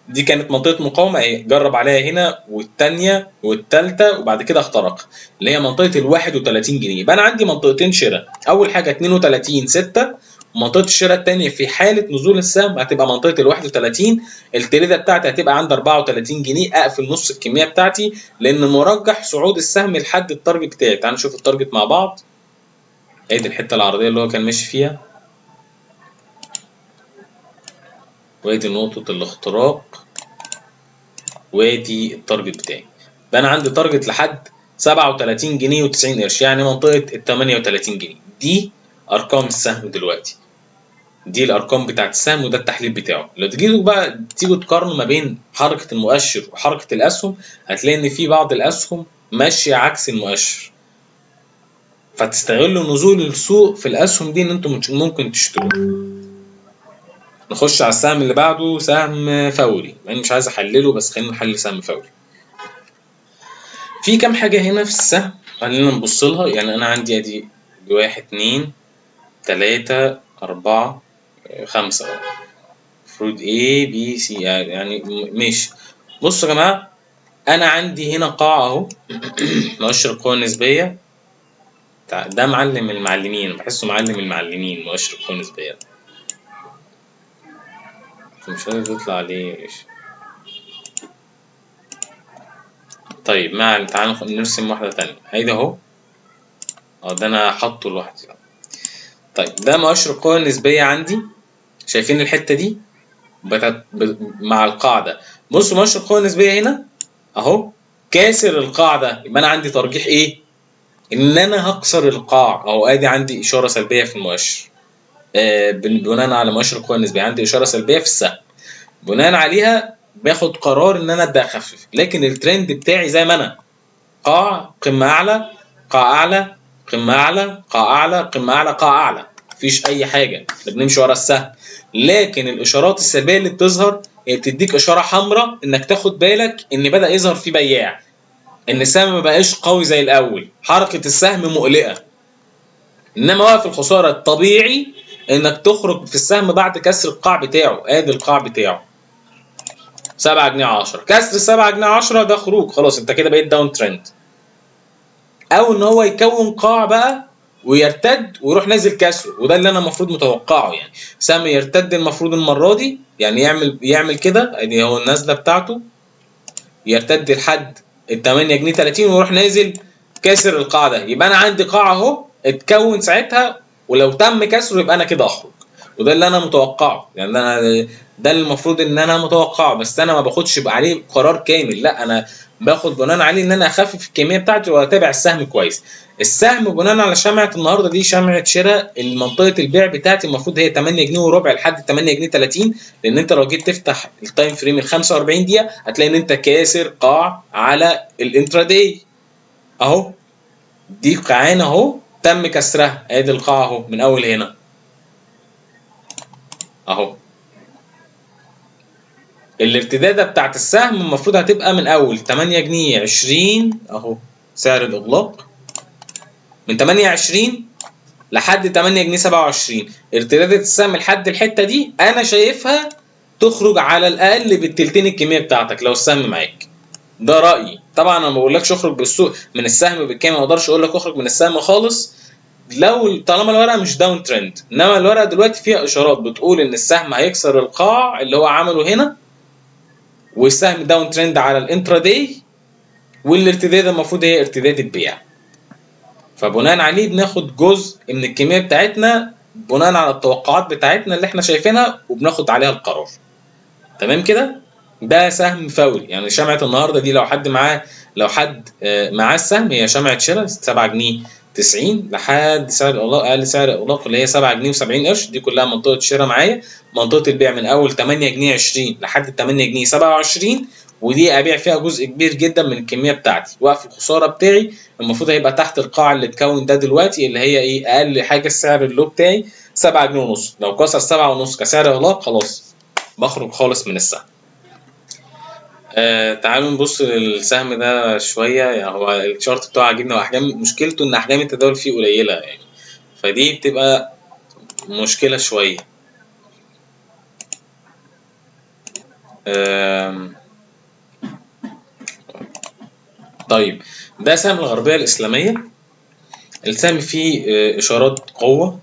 Speaker 1: دي كانت منطقة مقاومة اهي، جرب عليها هنا والتانية والتالتة وبعد كده اخترق اللي هي منطقة ال 31 جنيه. يبقى أنا عندي منطقتين شراء، أول حاجة 32.6، منطقة الشراء التانية في حالة نزول السهم هتبقى منطقة ال 31، التريدة بتاعتي هتبقى عند 34 جنيه، أقفل نص الكمية بتاعتي لأن مرجح صعود السهم لحد التارجت بتاعي. تعالوا نشوف التارجت مع بعض. ادي الحتة العرضية اللي هو كان ماشي فيها، وادي نقطة الاختراق، وادي التارجت بتاعي. يبقى انا عندي تارجت لحد 37 جنيه و90 قرش، يعني منطقه ال 38 جنيه. دي ارقام السهم دلوقتي، دي الارقام بتاعت السهم وده التحليل بتاعه. لو تجيبوا بقى تيجوا تقارنوا ما بين حركه المؤشر وحركه الاسهم، هتلاقي ان في بعض الاسهم ماشيه عكس المؤشر، فتستغلوا نزول السوق في الاسهم دي ان انتم ممكن تشتروا. نخش على السهم اللي بعده، سهم فوري. انا مش عايز احلله بس خلينا نحلل سهم فوري. في كام حاجة هنا في السهم خلينا نبص لها. يعني أنا عندي أدي 1 2 3 4 5 المفروض A B C يعني ماشي. بصوا يا جماعة، أنا عندي هنا قاع أهو مؤشر القوة النسبية ده معلم المعلمين، بحسه معلم المعلمين مؤشر القوة النسبية، مش عارف يطلع عليه إيش. طيب تعالى نرسم واحدة تانية. هيدا أهو، ده أنا حاطه لوحدي. طيب ده مؤشر القوة النسبية عندي، شايفين الحتة دي مع القاعدة. بصوا مؤشر القوة النسبية هنا اهو كاسر القاعدة، يبقى انا عندي ترجيح ايه؟ ان انا هكسر القاع، اهو ادي عندي اشارة سلبية في المؤشر. بناء على مؤشر القوة النسبية عندي اشارة سلبية في السهم، بناء عليها باخد قرار ان انا ابدا اخفف. لكن الترند بتاعي زي ما انا، قاع قمة اعلى، قاع اعلى، قمة اعلى، قاع اعلى، قمة اعلى، قاع اعلى، مفيش اي حاجة، احنا بنمشي ورا السهم. لكن الاشارات السلبية اللي بتظهر هي بتديك اشارة حمراء انك تاخد بالك ان بدأ يظهر فيه بياع، ان السهم ما بقاش قوي زي الاول، حركة السهم مقلقة. انما وقف الخسارة الطبيعي انك تخرج في السهم بعد كسر القاع بتاعه. ادي القاع بتاعه 7 جنيه 10، كسر 7 جنيه 10 ده خروج، خلاص انت كده بقيت داون ترند. او ان هو يكون قاع بقى ويرتد ويروح نازل كسره، وده اللي انا المفروض متوقعه. يعني سهم يرتد المفروض المره دي، يعني يعمل كده، ادي هو النازله بتاعته، يرتد لحد ال 8 جنيه 30 ويروح نازل كاسر القاع ده. يبقى انا عندي قاع اهو اتكون ساعتها، ولو تم كسره يبقى انا كده اخرج، وده اللي انا متوقعه. يعني انا ده المفروض ان انا متوقعه، بس انا ما باخدش عليه قرار كامل، لا انا باخد بناء عليه ان انا اخفف الكميه بتاعتي واتابع السهم كويس. السهم بناء على شمعه النهارده دي شمعه شراء، منطقه البيع بتاعتي المفروض هي 8 جنيه وربع لحد 8 جنيه 30، لان انت لو جيت تفتح التايم فريم ال 45 دقيقه هتلاقي ان انت كاسر قاع على الانتراداي اهو. دي قاعان اهو تم كسرها، ادي القاع اهو من اول هنا اهو. الارتداده بتاعت السهم المفروض هتبقى من اول 8 جنيه 20 اهو سعر الاغلاق، من 28 لحد 8 جنيه 27. ارتداده السهم لحد الحته دي انا شايفها تخرج على الاقل بالتلتين الكميه بتاعتك لو السهم معاك. ده رايي طبعا، انا ما بقولكش اخرج بالسوق من السهم بالكامل، ما اقدرش اقول لك اخرج من السهم خالص لو طالما الورقه مش داون ترند. انما الورقه دلوقتي فيها اشارات بتقول ان السهم هيكسر القاع اللي هو عمله هنا، والسهم داون ترند على الانتراداي، والارتداد المفروض هي ارتداد البيع. فبناء عليه بناخد جزء من الكميه بتاعتنا بناء على التوقعات بتاعتنا اللي احنا شايفينها وبناخد عليها القرار. تمام كده؟ ده سهم فوري. يعني شمعة النهارده دي لو حد معاه السهم، هي شمعة شراء 7 جنيه 90 لحد سعر الاغلاق، اقل سعر الاغلاق اللي هي 7 جنيه و70 قرش، دي كلها منطقة شراء معايا. منطقة البيع من اول 8 جنيه 20 لحد 8 جنيه 27، ودي ابيع فيها جزء كبير جدا من الكمية بتاعتي. وقف الخسارة بتاعي المفروض هيبقى تحت القاع اللي اتكون ده دلوقتي، اللي هي ايه؟ اقل حاجة السعر اللو بتاعي 7 جنيه ونص. لو كسر 7 ونص كسعر اغلاق خلاص بخرج خالص من السهم. تعالوا نبص للسهم ده شوية. يعني هو الشارت بتاعه عاجبني، وأحجام مشكلته إن أحجام التداول فيه قليلة يعني، فدي بتبقى مشكلة شوية. طيب ده سهم الغربية الإسلامية. السهم فيه إشارات قوة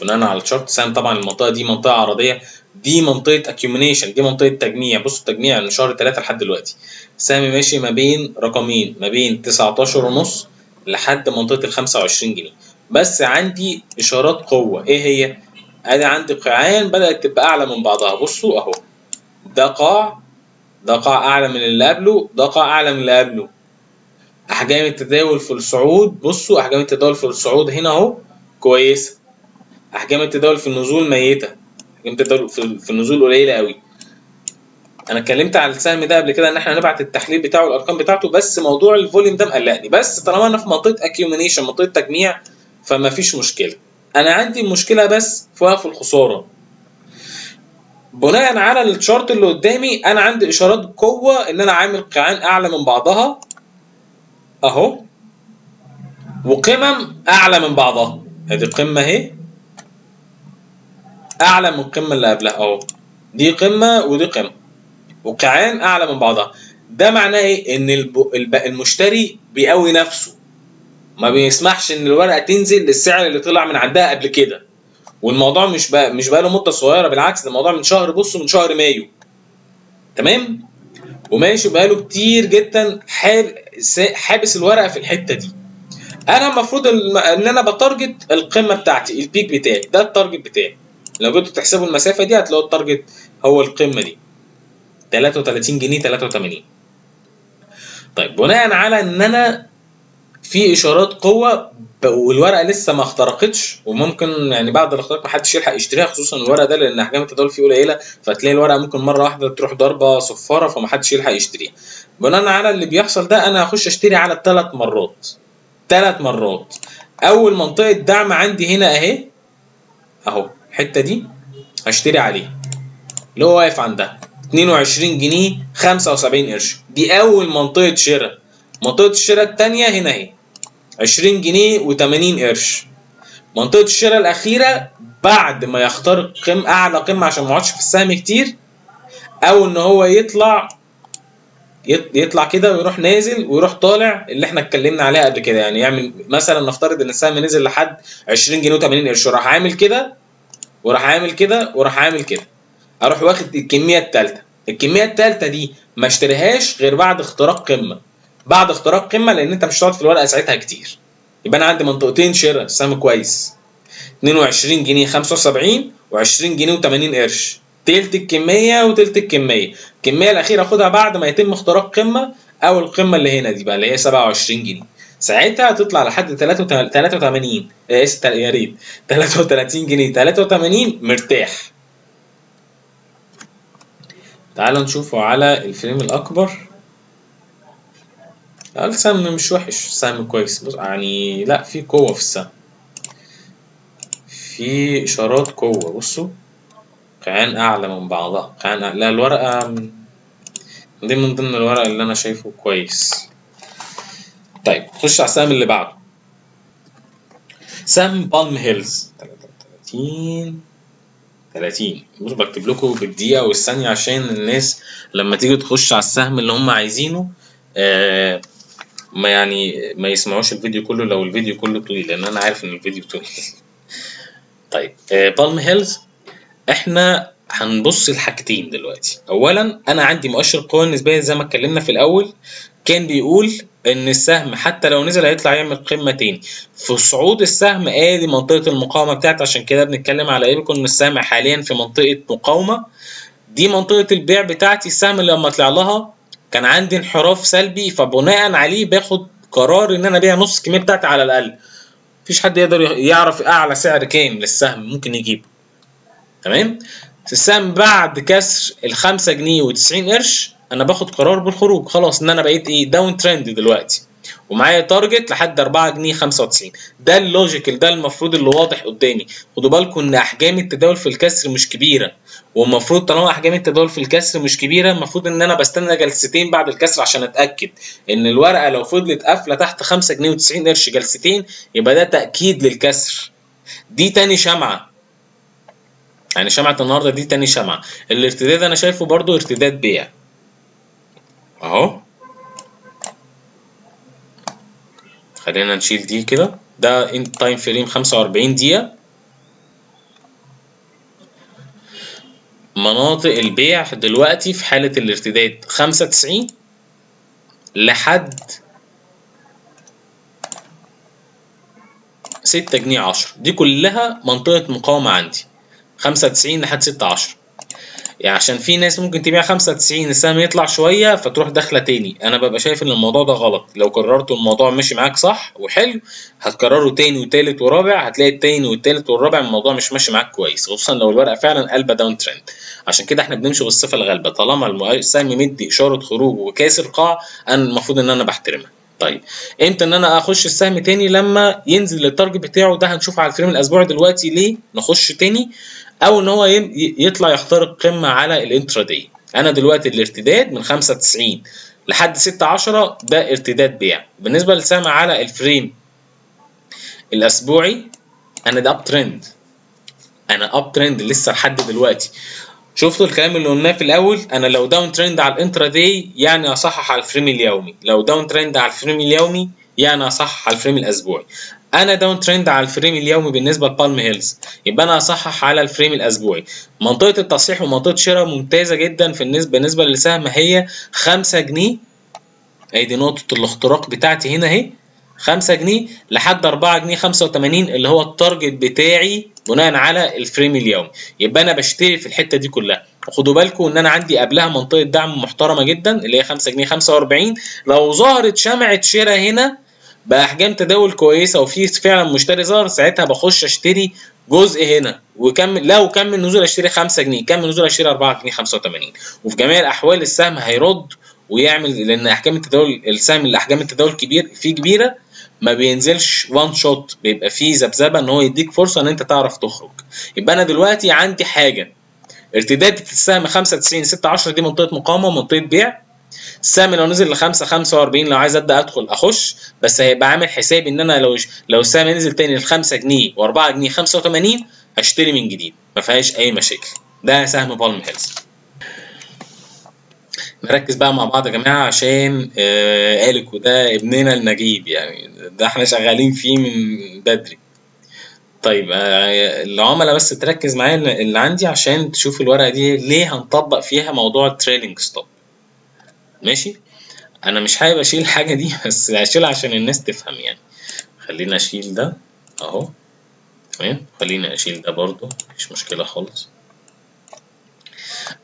Speaker 1: بناء على الشارت. سهم طبعا المنطقة دي منطقة عرضية، دي منطقة accumulation، دي منطقة تجميع. بصوا التجميع من شهر 3 لحد دلوقتي السهم ماشي ما بين رقمين، ما بين 19.5 لحد منطقة 25 جنيه. بس عندي إشارات قوة، إيه هي؟ أنا عندي قاعان بدأت تبقى أعلى من بعضها. بصوا أهو، ده قاع، ده قاع أعلى من اللي قبله، ده قاع أعلى من اللي قبله. أحجام التداول في الصعود، بصوا أحجام التداول في الصعود هنا أهو كويسة. احجام التداول في النزول ميته، احجام التداول في النزول قليله قوي. انا اتكلمت على السهم ده قبل كده ان احنا هنبعت التحليل بتاعه والارقام بتاعته، بس موضوع الفوليوم ده مقلقني. بس طالما انا في منطقه اكيومينيشن، منطقه تجميع، فما فيش مشكله. انا عندي مشكله بس في وقف الخساره. بناء على الشارت اللي قدامي انا عندي اشارات قوه ان انا عامل قيعان اعلى من بعضها اهو، وقمم اعلى من بعضها. ادي قمه اهي اعلى من القمه اللي قبلها اهو، دي قمه ودي قمه، وقاعان اعلى من بعضها. ده معناه ايه؟ ان المشتري بيقوي نفسه، ما بيسمحش ان الورقه تنزل للسعر اللي طلع من عندها قبل كده. والموضوع مش بقى له مده صغيره، بالعكس ده الموضوع من شهر، بصوا من شهر مايو، تمام؟ وماشي بقاله كتير جدا حابس الورقه في الحته دي. انا المفروض ان انا بتارجت القمه بتاعتي، البيك بتاعي ده التارجت بتاعي. لو جيتوا تحسبوا المسافه دي هتلاقوا التارجت هو القمه دي 33 جنيه 83. طيب بناء على ان انا في اشارات قوه والورقه لسه ما اخترقتش، وممكن يعني بعد الاختراق ما حدش يلحق يشتريها، خصوصا الورقه ده لان احجام التداول فيه قليله، فتلاقي الورقه ممكن مره واحده تروح ضربه صفاره فما حدش يلحق يشتريها. بناء على اللي بيحصل ده انا هخش اشتري على 3 مرات. 3 مرات. اول منطقه دعم عندي هنا اهي اهو، الحته دي هشتري عليها اللي هو واقف عندها 22 جنيه 75 قرش. دي اول منطقه شراء. منطقه الشراء الثانيه هنا اهي 20 جنيه و80 قرش. منطقة الشراء الأخيرة بعد ما يخترق أعلى قمة عشان ما يقعدش في السهم كتير، أو إن هو يطلع كده ويروح نازل ويروح طالع اللي إحنا اتكلمنا عليها قبل كده. يعني يعمل مثلا نفترض إن السهم نزل لحد 20 جنيه و80 قرش، وراح عامل كده وراح عامل كده وراح عامل كده، أروح واخد الكمية التالتة. الكمية التالتة دي ما اشتريهاش غير بعد اختراق قمة. بعد اختراق قمة، لأن أنت مش هتقعد في الورقة ساعتها كتير. يبقى أنا عندي منطقتين شراء، السهم كويس 22 جنيه 75 و20 جنيه و80 قرش، تلت الكمية وتلت الكمية. الكمية الأخيرة أخدها بعد ما يتم اختراق قمة، أو القمة اللي هنا دي بقى اللي هي 27 جنيه. ساعتها هتطلع لحد 83 يا ريت 33 جنيه 83 مرتاح. تعالوا نشوفه على الفريم الأكبر. السهم مش وحش، السهم كويس. بص يعني لا، في قوة في السهم، في إشارات قوة. بصوا قيعان أعلى من بعضها، قيعان أعلى. لا الورقة دي من ضمن الورق اللي أنا شايفه كويس. طيب خش على السهم اللي بعده، سهم بالم هيلز 30. بص بكتب لكم بالدقيقة والثانية عشان الناس لما تيجي تخش على السهم اللي هم عايزينه ما يسمعوش الفيديو كله لو الفيديو كله طويل، لأن أنا عارف إن الفيديو طويل. طيب بالم هيلز احنا هنبص لحاجتين دلوقتي. اولا انا عندي مؤشر القوه النسبيه زي ما اتكلمنا في الاول، كان بيقول ان السهم حتى لو نزل هيطلع يعمل قمه تاني. في صعود السهم ادي منطقه المقاومه بتاعته، عشان كده بنتكلم على ايه، بيكون السهم حاليا في منطقه مقاومه. دي منطقه البيع بتاعتي. السهم لما طلع لها كان عندي انحراف سلبي، فبناء عليه باخد قرار ان انا ابيع نص الكميه بتاعتي على الاقل. مفيش حد يقدر يعرف اعلى سعر كام للسهم ممكن يجيبه، تمام؟ السهم بعد كسر ال5 جنيه و90 قرش انا باخد قرار بالخروج، خلاص ان انا بقيت ايه، داون ترند دلوقتي. ومعايا تارجت لحد 4 جنيه 95. ده اللوجيكال، ده المفروض اللي واضح قدامي. خدوا بالكم ان احجام التداول في الكسر مش كبيره، والمفروض طالما احجام التداول في الكسر مش كبيره المفروض ان انا بستنى جلستين بعد الكسر عشان اتاكد ان الورقه لو فضلت قافله تحت 5 جنيه و90 قرش جلستين يبقى ده تاكيد للكسر. دي تاني شمعه، يعني شمعه النهارده دي تاني شمعه. الارتداد انا شايفه برضو ارتداد بيع اهو. خلينا نشيل دي كده، ده تايم فريم 45 دقيقة. مناطق البيع دلوقتي في حالة الارتداد 95 لحد 6 جنيه 10، دي كلها منطقة مقاومة عندي 95 لحد 6 10. يعني عشان في ناس ممكن تبيع 95 السهم يطلع شويه فتروح داخله تاني، انا ببقى شايف ان الموضوع ده غلط. لو قررتوا الموضوع ماشي معاك صح وحلو هتكرره تاني وتالت ورابع، هتلاقي التاني والتالت والرابع الموضوع مش ماشي معاك كويس، خصوصا لو الورقه فعلا قلبه داون ترند. عشان كده احنا بنمشي بالصفه الغالبه، طالما السهم مدي اشاره خروج وكاسر قاع انا المفروض ان انا بحترمها. طيب امتى ان انا اخش السهم تاني؟ لما ينزل للتارجت بتاعه، ده هنشوفه على الفريم الاسبوعي دلوقتي ليه نخش تاني، او ان هو يطلع يخترق قمه على الانتراداي. انا دلوقتي الارتداد من 95 لحد 6 10 ده ارتداد بيع. بالنسبه للسهم على الفريم الاسبوعي انا ده اب ترند، انا اب ترند لسه لحد دلوقتي. شفتوا الكلام اللي قلناه في الاول؟ انا لو داون ترند على الانتراداي يعني اصحح على الفريم اليومي، لو داون ترند على الفريم اليومي يعني اصحح على الفريم الاسبوعي. انا داون ترند على الفريم اليومي بالنسبه لبالم هيلز يبقى انا اصحح على الفريم الاسبوعي. منطقه التصحيح ومنطقه شراء ممتازه جدا في بالنسبه للسهم هي 5 جنيه، ادي نقطه الاختراق بتاعتي هنا اهي 5 جنيه لحد 4 جنيه 85 اللي هو التارجت بتاعي بناء على الفريم اليومي. يبقى انا بشتري في الحته دي كلها. خدوا بالكم ان انا عندي قبلها منطقه دعم محترمه جدا اللي هي 5 جنيه 45. لو ظهرت شمعه شراء هنا باحجام تداول كويسه وفي فعلا مشتري ظهر، ساعتها بخش اشتري جزء هنا وكمل. لو كمل نزول اشتري 5 جنيه، كمل نزول اشتري 4 جنيه 85. وفي جميع الاحوال السهم هيرد ويعمل، لان احجام التداول السهم اللي احجام التداول فيه كبيره ما بينزلش وان شوت، بيبقى فيه ذبذبه ان هو يديك فرصه ان انت تعرف تخرج. يبقى انا دلوقتي عندي حاجه، ارتداد السهم 95 6 10 دي منطقه مقاومه ومنطقه بيع. السهم لو نزل ل 5 45 لو عايز ابدا ادخل اخش، بس هيبقى عامل حسابي ان انا لو السهم نزل تاني ل 5 جنيه و4 جنيه 85 اشتري من جديد، ما فيهاش اي مشاكل. ده سهم بالم هيلز. نركز بقى مع بعض يا جماعه عشان اليكو ده ابننا النجيب، يعني ده احنا شغالين فيه من بدري. طيب العملاء بس تركز معايا اللي عندي عشان تشوف الورقه دي ليه هنطبق فيها موضوع التريلينج ستوب. ماشي، انا مش حابب اشيل الحاجه دي بس هشيلها عشان الناس تفهم يعني. خلينا اشيل ده اهو، تمام. خلينا اشيل ده برضو مفيش مشكله خالص.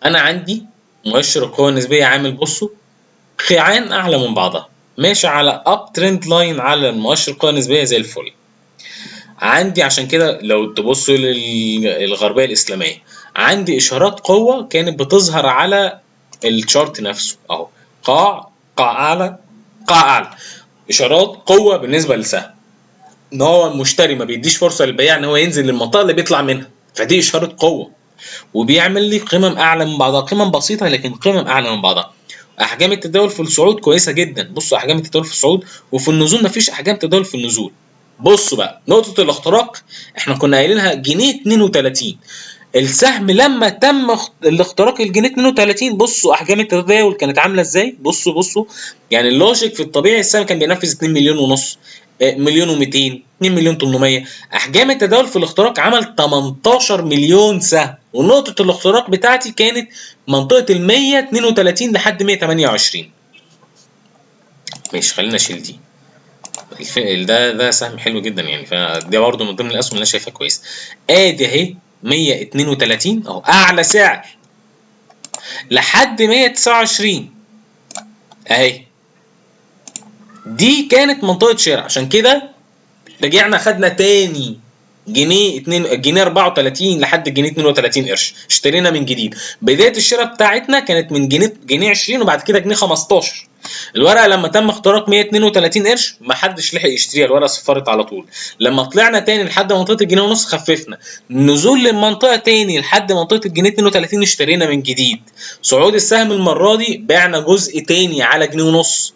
Speaker 1: انا عندي مؤشر القوه النسبيه عامل، بصوا خيعان اعلى من بعضها، ماشي على اب ترند لاين على المؤشر القوه النسبيه زي الفل عندي. عشان كده لو تبصوا للغربيه الاسلاميه عندي اشارات قوه كانت بتظهر على الشارت نفسه اهو، قاع اعلى قاع اعلى، اشارات قوه بالنسبه للسهم ان هو المشتري ما بيديش فرصه للبياع ان هو ينزل للمنطقه اللي بيطلع منها، فدي اشاره قوه. وبيعمل لي قمم اعلى من بعضها، قمم بسيطه لكن قمم اعلى من بعضها. احجام التداول في الصعود كويسه جدا، بصوا احجام التداول في الصعود، وفي النزول مفيش احجام تداول في النزول. بصوا بقى نقطه الاختراق احنا كنا قايلينها جنيه 32، السهم لما تم الاختراق الجنيه 32 بصوا احجام التداول كانت عامله ازاي. بصوا يعني اللوجيك في الطبيعي السهم كان بينفذ 2 مليون ونص، مليون و200، 2 مليون 800. احجام التداول في الاختراق عمل 18 مليون سهم، ونقطه الاختراق بتاعتي كانت منطقه ال 132 لحد 128. ماشي خلينا اشيل دي. ده سهم حلو جدا يعني، فده برضه من ضمن الاسهم اللي انا شايفها كويس. ادي اهي 132 اهو اعلى سعر لحد 129 اهي، دي كانت منطقه شراء. عشان كده رجعنا خدنا تاني جنيه 34 لحد جنيه 32 قرش، اشترينا من جديد. بدايه الشراء بتاعتنا كانت من جنيه 20 وبعد كده جنيه 15. الورقه لما تم اختراق 132 قرش ما حدش لحق يشتريها، الورقه صفرت على طول. لما طلعنا تاني لحد منطقه الجنيه ونص خففنا، نزول للمنطقه تاني لحد منطقه الجنيه 32 اشترينا من جديد. صعود السهم المره دي بعنا جزء تاني على جنيه ونص.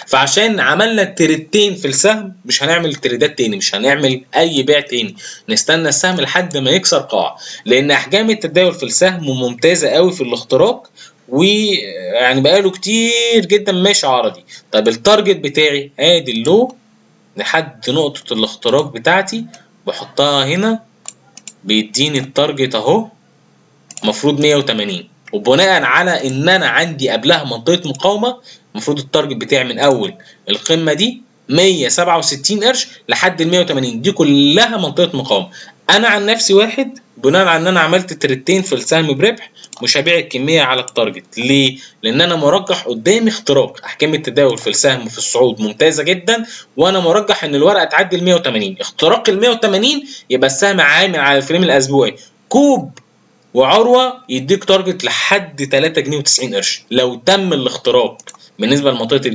Speaker 1: فعشان عملنا تريدتين في السهم مش هنعمل تريدات تاني، مش هنعمل اي بيع تاني، نستنى السهم لحد ما يكسر قاع، لان احجام التداول في السهم ممتازه قوي في الاختراق، ويعني بقاله كتير جدا ماشي عرضي. طب التارجت بتاعي ادي اللو لحد نقطه الاختراق بتاعتي، بحطها هنا بيديني التارجت اهو المفروض 180، وبناء على ان انا عندي قبلها منطقه مقاومه المفروض التارجت بتاعي من اول القمه دي 167 قرش لحد ال 180 دي كلها منطقه مقاومه. انا عن نفسي واحد بناء على ان انا عملت تريدتين في السهم بربح مش هبيع الكميه على التارجت. ليه؟ لان انا مرجح قدامي اختراق، احكام التداول في السهم في الصعود ممتازه جدا، وانا مرجح ان الورقه تعدي ال 180. اختراق ال 180 يبقى السهم عامل على الفريم الاسبوعي كوب وعروه يديك تارجت لحد 3 جنيه و90 قرش لو تم الاختراق بالنسبه لمنطقه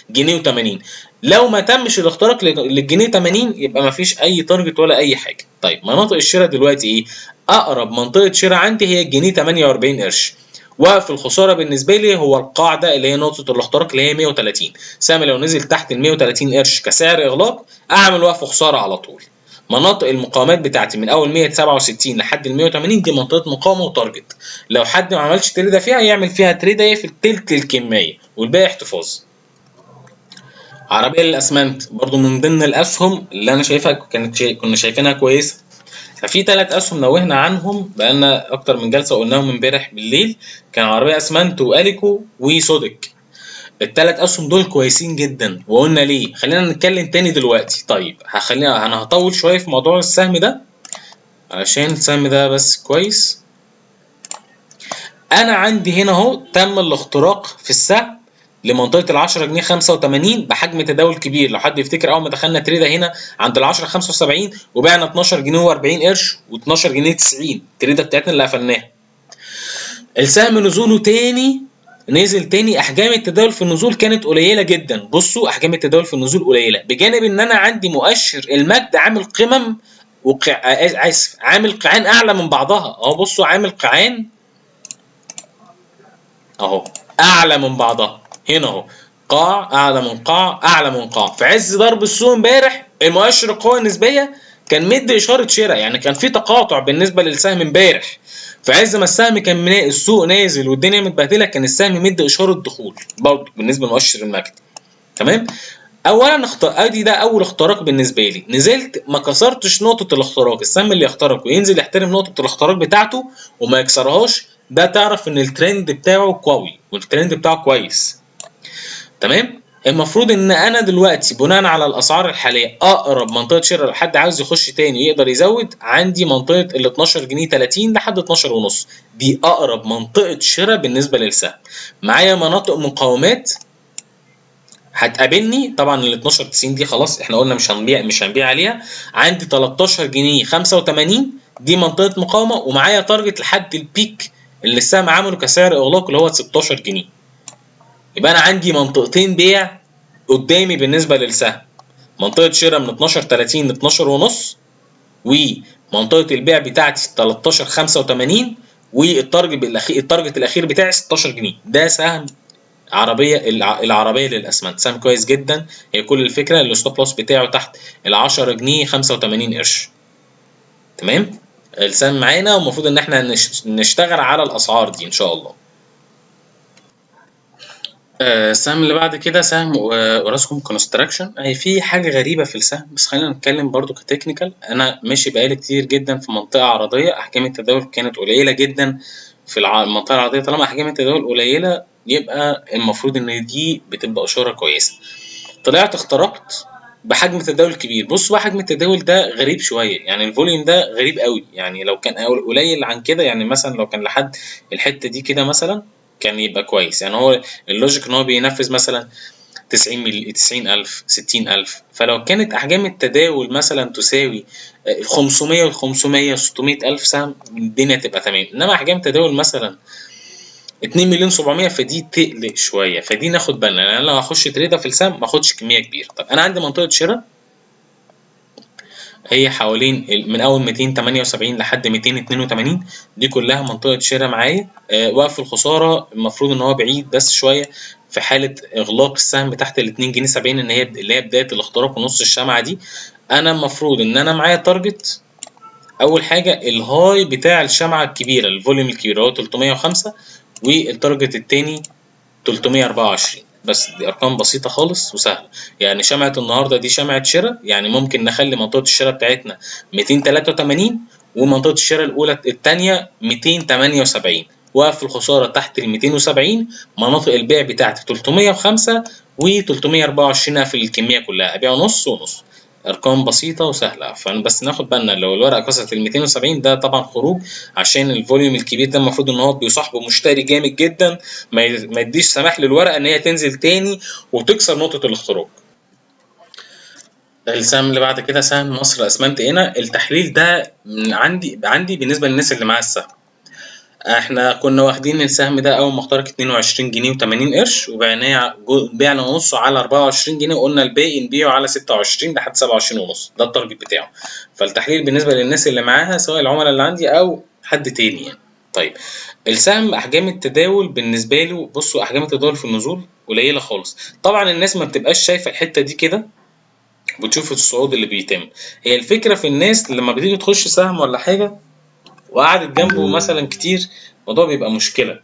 Speaker 1: جنيه و80. لو ما تمش الاختراق للجنيه 80 يبقى ما فيش اي تارجت ولا اي حاجه. طيب مناطق الشراء دلوقتي ايه؟ اقرب منطقه شراء عندي هي الجنيه 48 قرش. وقف الخساره بالنسبه لي هو القاعده اللي هي نقطه الاختراق اللي هي 130. سهم لو نزل تحت ال 130 قرش كسعر اغلاق اعمل وقف خساره على طول. مناطق المقاومات بتاعتي من اول 167 لحد ال 180 دي منطقه مقاومه وتارجت. لو حد ما عملش تريده فيها يعمل فيها تريده يقفل تلت الكميه والباقي احتفاظ. عربيه للاسمنت برضو من ضمن الاسهم اللي انا شايفها كنا شايفينها كويسه. ففي 3 اسهم نوهنا عنهم بقالنا اكتر من جلسه قلناهم امبارح بالليل، كان عربيه اسمنت واليكو وسودك. ال3 اسهم دول كويسين جدا، وقلنا ليه. خلينا نتكلم تاني دلوقتي. طيب انا هطول شويه في موضوع السهم ده علشان السهم ده بس كويس. انا عندي هنا اهو تم الاختراق في السهم لمنطقه ال 10 جنيه 85 بحجم تداول كبير. لو حد يفتكر اول ما دخلنا تريده هنا عند ال 10 75 وبعنا 12 جنيه و40 قرش و12 جنيه 90 التريده بتاعتنا اللي قفلناها. السهم نزوله تاني نزل تاني، احجام التداول في النزول كانت قليله جدا. بصوا احجام التداول في النزول قليله بجانب ان انا عندي مؤشر المجد عامل قمم عامل قيعان اعلى من بعضها اهو. بصوا عامل قيعان اهو اعلى من بعضها هنا اهو، قاع اعلى من قاع اعلى من قاع. في عز ضرب السوق امبارح المؤشر القوه النسبيه كان مدي اشاره شراء، يعني كان في تقاطع بالنسبه للسهم امبارح. في عز ما السهم كان السوق نازل والدنيا متبهدله كان السهم مدي اشاره دخول برضه بالنسبه لمؤشر المجد. تمام. اولا ادي ده اول اختراق بالنسبه لي، نزلت ما كسرتش نقطه الاختراق. السهم اللي يخترق وينزل يحترم نقطه الاختراق بتاعته وما يكسرهاش ده تعرف ان الترند بتاعه قوي والترند بتاعه كويس. تمام. المفروض ان انا دلوقتي بناء على الاسعار الحاليه اقرب منطقه شراء لو حد عاوز يخش تاني يقدر يزود عندي منطقه ال 12 جنيه 30 لحد 12 ونص، دي اقرب منطقه شراء بالنسبه للسهم. معايا مناطق مقاومات هتقابلني طبعا ال 12 90 دي خلاص احنا قلنا مش هنبيع عليها. عندي 13 جنيه 85 دي منطقه مقاومه، ومعايا تارجت لحد البيك اللي السهم عمله كسعر اغلاق اللي هو 16 جنيه. يبقى انا عندي منطقتين بيع قدامي بالنسبه للسهم، منطقه شراء من 12 30 ل 12 ونص، ومنطقه البيع بتاعتي 13 85، والتارجت الاخير بتاعي 16 جنيه. ده سهم العربيه للاسمنت، سهم كويس جدا. هي كل الفكره الستوب لوس بتاعه تحت ال 10 جنيه 85 قرش. تمام. السهم معانا والمفروض ان احنا نشتغل على الاسعار دي ان شاء الله. السهم اللي بعد كده سهم اوراسكوم كونستراكشن. هي في حاجه غريبه في السهم بس خلينا نتكلم برضو كتكنيكال. انا ماشي بقالي كتير جدا في منطقه عرضيه، احجام التداول كانت قليله جدا في المنطقه العرضيه. طالما احجام التداول قليله يبقى المفروض ان دي بتبقى اشاره كويسه. طلعت اخترقت بحجم تداول كبير. بص بقى حجم التداول ده غريب شويه، يعني الفوليوم ده غريب قوي. يعني لو كان قليل عن كده، يعني مثلا لو كان لحد الحته دي كده مثلا كان يبقى كويس. يعني هو اللوجيك ان هو بينفذ مثلا 90,000 60,000. فلو كانت أحجام التداول مثلا تساوي 500 و500 600,000 سهم الدنيا تبقى تمام. إنما أحجام تداول مثلا 2,700,000 فدي تقلق شوية، فدي ناخد بالنا. لأن أنا لو هخش تريدة في السهم ما اخدش كمية كبيرة. طب أنا عندي منطقة شراء هي حوالين من اول 278 لحد 282، دي كلها منطقه شراء معايا. وقف الخساره المفروض ان هو بعيد بس شويه في حاله اغلاق السهم تحت ال 2 جنيه 70 ان هي اللي هي بدايه الاختراق ونص الشمعه دي. انا المفروض ان انا معايا تارجت. اول حاجه الهاي بتاع الشمعه الكبيره الفوليوم الكبير هو 305، والتارجت التاني 324. بس دي ارقام بسيطه خالص وسهله. يعني شمعه النهارده دي شمعه شراء، يعني ممكن نخلي منطقه الشراء بتاعتنا 283 ومنطقه الشراء الاولى الثانيه 278. وقف الخساره تحت ال 270. مناطق البيع بتاعتي 305 و324 اقفل الكميه كلها ابيع نص ونص. ارقام بسيطه وسهله. بس ناخد بالنا لو الورقه كسرت ال 270 ده طبعا خروج، عشان الفوليوم الكبير ده المفروض ان هو بيصاحبه مشتري جامد جدا ما يديش سماح للورقه ان هي تنزل تاني وتكسر نقطه الاختراق. السهم اللي بعد كده سهم مصر اسمنت. هنا التحليل ده عندي بالنسبه للناس اللي معاها السهم. احنا كنا واخدين السهم ده اول ما اخترق 22 جنيه و80 قرش وبعناه بعنا نصه على 24 جنيه وقلنا الباقي نبيعه على 26 لحد 27 ونص، ده التارجت بتاعه. فالتحليل بالنسبه للناس اللي معاها سواء العملاء اللي عندي او حد تاني يعني. طيب السهم احجام التداول بالنسبه له، بصوا احجام التداول في النزول قليله خالص. طبعا الناس ما بتبقاش شايفه الحته دي كده، بتشوف الصعود اللي بيتم. هي الفكره في الناس لما بتيجي تخش سهم ولا حاجه وقعدت جنبه مثلا كتير، الموضوع بيبقى مشكله.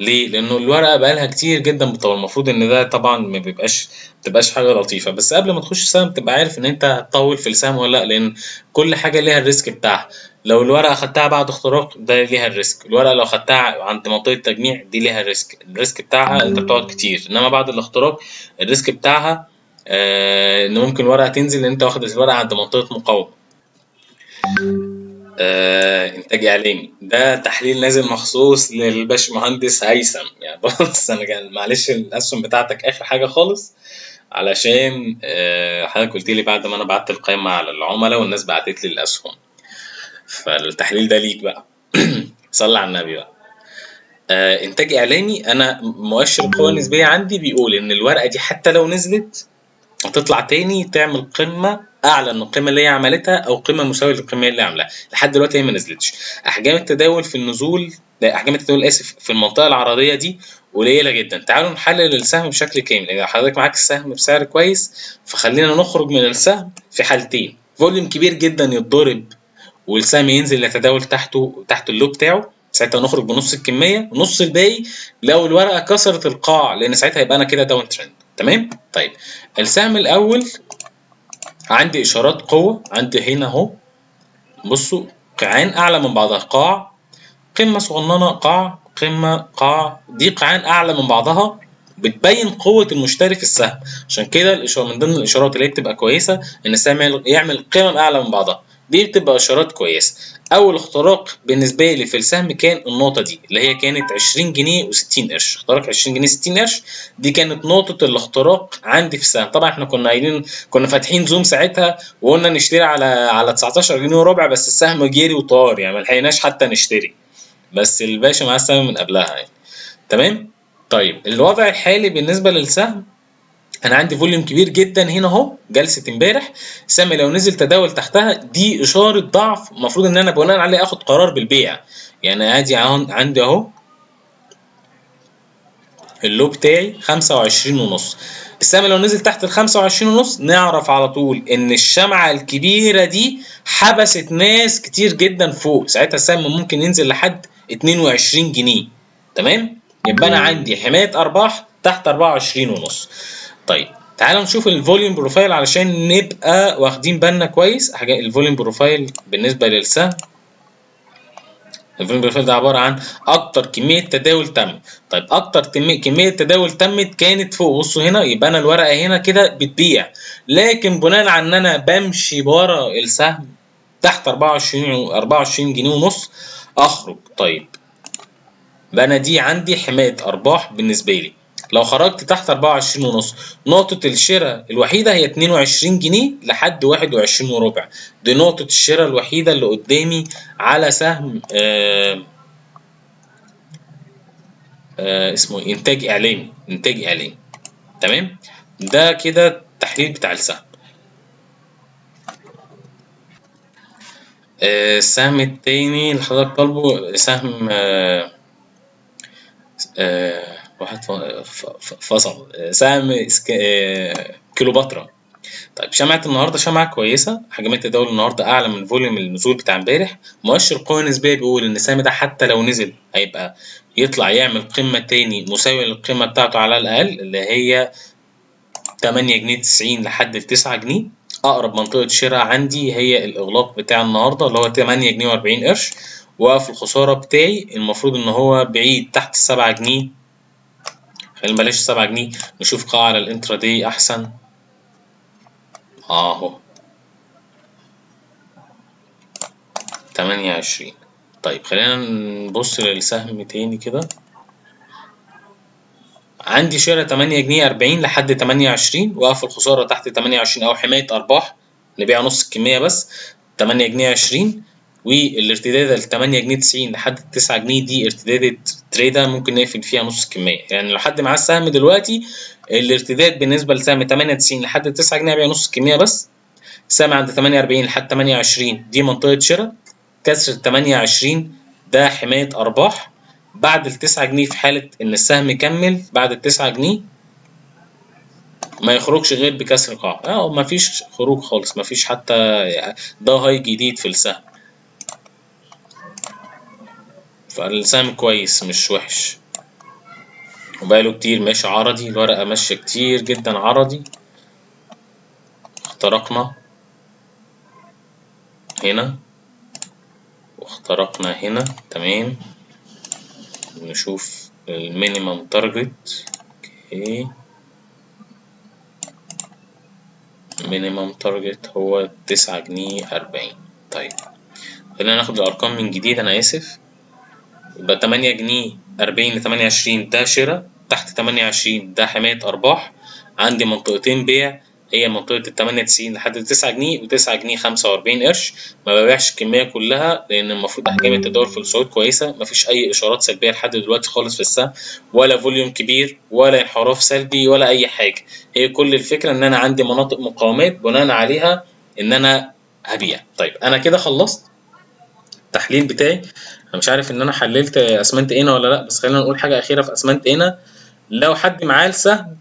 Speaker 1: ليه؟ لانه الورقه بقالها كتير جدا بتطول. المفروض ان ده طبعا ما بتبقاش حاجه لطيفه. بس قبل ما تخش سهم تبقى عارف ان انت هتطول في السهم ولا لا، لان كل حاجه ليها الريسك بتاعها. لو الورقه خدتها بعد اختراق ده ليها الريسك، الورقه لو خدتها عند منطقه تجميع دي ليها الريسك بتاعها انت بتقعد كتير. انما بعد الاختراق الريسك بتاعها ان ممكن الورقه تنزل لان انت واخد الورقه عند منطقه مقاومه. انتاج اعلامي ده تحليل نازل مخصوص للباشمهندس هيثم. يعني بص انا كان معلش الاسهم بتاعتك اخر حاجه خالص، علشان حضرتك قلت لي بعد ما انا بعت القائمه على العملاء والناس بعتت لي الاسهم، فالتحليل ده ليك بقى. صلى على النبي بقى. انتاج اعلامي انا مؤشر القوه النسبيه عندي بيقول ان الورقه دي حتى لو نزلت هتطلع تاني تعمل قمه اعلى من القمه اللي هي عملتها او قمه مساويه للقمه اللي عاملاها. لحد دلوقتي هي ما نزلتش. احجام التداول في النزول لا احجام التداول اسف في المنطقه العرضيه دي قليله جدا. تعالوا نحلل السهم بشكل كامل. اذا حضرتك معاك السهم بسعر كويس فخلينا نخرج من السهم في حالتين: فوليوم كبير جدا يتضرب والسهم ينزل يتداول تحت اللو بتاعه، ساعتها نخرج بنص الكميه ونص الباقي لو الورقه كسرت القاع، لان ساعتها يبقى انا كده داون ترند. تمام. طيب السهم الاول عندي اشارات قوه. عندي هنا اهو بصوا قاعان اعلى من بعضها، قاع قمه صغننه قاع قمه قاع، دي قاعان اعلى من بعضها بتبين قوه المشتري في السهم. عشان كده الاشاره من ضمن الاشارات اللي هي بتبقى كويسه ان السهم يعمل قمم اعلى من بعضها، دي بتبقى اشارات كويسه. اول اختراق بالنسبه لي في السهم كان النقطه دي اللي هي كانت 20 جنيه و60 قرش. اختراق 20 جنيه 60 قرش دي كانت نقطه الاختراق عندي في السهم. طبعا احنا كنا فاتحين زوم ساعتها وقلنا نشتري على 19 جنيه وربع، بس السهم جري وطار يعني ما لحقناش حتى نشتري، بس الباشا معاه السهم من قبلها يعني. تمام. طيب الوضع الحالي بالنسبه للسهم انا عندي فوليوم كبير جدا هنا اهو جلسه امبارح. السهم لو نزل تداول تحتها دي اشاره ضعف، المفروض ان انا بناء عليه اخد قرار بالبيع. يعني ادي عندي اهو اللو بتاعي 25 ونص. السهم لو نزل تحت ال 25 ونص نعرف على طول ان الشمعه الكبيره دي حبست ناس كتير جدا فوق، ساعتها السهم ممكن ينزل لحد 22 جنيه. تمام. يبقى انا عندي حمايه ارباح تحت 24 ونص. طيب تعالوا نشوف الفوليوم بروفايل علشان نبقى واخدين بالنا كويس. حاجه الفوليوم بروفايل بالنسبه للسهم، الفوليوم بروفايل ده عباره عن اكتر كميه تداول تمت. طيب اكتر كميه تداول تمت كانت فوق، بصوا هنا يبقى انا الورقه هنا كده بتبيع، لكن بناء على ان انا بمشي ورا السهم تحت 24 جنيه ونص اخرج. طيب يبقى انا دي عندي حمايه ارباح بالنسبه لي. لو خرجت تحت 24.5 نقطة الشراء الوحيدة هي 22 جنيه لحد 21 وربع. دي نقطة الشراء الوحيدة اللي قدامي على سهم اسمه إنتاج إعلامي. إنتاج إعلامي. تمام. ده كده التحليل بتاع السهم. السهم التاني اللي حضرتك طالبه سهم واحد فصل سهم كيلوباترا. طيب شمعة النهارده شمعة كويسة، حجم التداول النهارده أعلى من فوليوم النزول بتاع امبارح. مؤشر قوة نسبية بيقول إن السهم ده حتى لو نزل هيبقى يطلع يعمل قمة تاني مساوية للقمة بتاعته على الأقل، اللي هي 8 جنيه 90 لحد 9 جنيه. أقرب منطقة شراء عندي هي الإغلاق بتاع النهارده اللي هو 8 جنيه و40 قرش. وقف الخسارة بتاعي المفروض إن هو بعيد تحت 7 جنيه. خلينا بلاش 7 جنيه، نشوف قاعة على الانترا دي أحسن. أهو 28. طيب خلينا نبص للسهم تاني كده. عندي شراء 8 جنيه 40 لحد 28، وقف الخسارة تحت 28 أو حماية أرباح، نبيع نص الكمية بس 8 جنيه 20. والارتداد ال 8 جنيه 90 لحد 9 جنيه دي ارتداد تريدة ممكن نقفل فيها نص الكمية. يعني لو حد معاه السهم دلوقتي الارتداد بالنسبة لسهم 98 لحد 9 جنيه هيبيع نص الكمية بس. سهم عند 48 لحد 28 دي منطقة شراء. كسر 28 ده حماية أرباح. بعد ال9 جنيه في حالة إن السهم كمل بعد ال9 جنيه ما يخرجش غير بكسر قاع. مفيش خروج خالص، مفيش حتى ده هاي جديد في السهم. فالسهم كويس مش وحش وبقاله كتير ماشي عرضي، الورقة ماشية كتير جدا عرضي. اخترقنا هنا واخترقنا هنا. تمام. نشوف المينيمم تارجت. اوكي مينيمم تارجت هو 9 جنيه 40. طيب خلينا ناخد الأرقام من جديد. أنا آسف. يبقى 8 جنيه 40 ل 28 ده شراء، تحت 28 ده حماية أرباح. عندي منطقتين بيع، هي منطقة ال 98 لحد 9 جنيه و9 جنيه 45 قرش. ما ببيعش الكمية كلها لأن المفروض أحجام التداول في الصعود كويسة، مفيش أي إشارات سلبية لحد دلوقتي خالص في السهم، ولا فوليوم كبير ولا انحراف سلبي ولا أي حاجة. هي كل الفكرة إن أنا عندي مناطق مقاومات بناء عليها إن أنا هبيع. طيب أنا كده خلصت التحليل بتاعي. انا مش عارف ان انا حللت اسمنت اينا ولا لا، بس خلينا نقول حاجه اخيره في اسمنت اينا. لو حد معاه السهم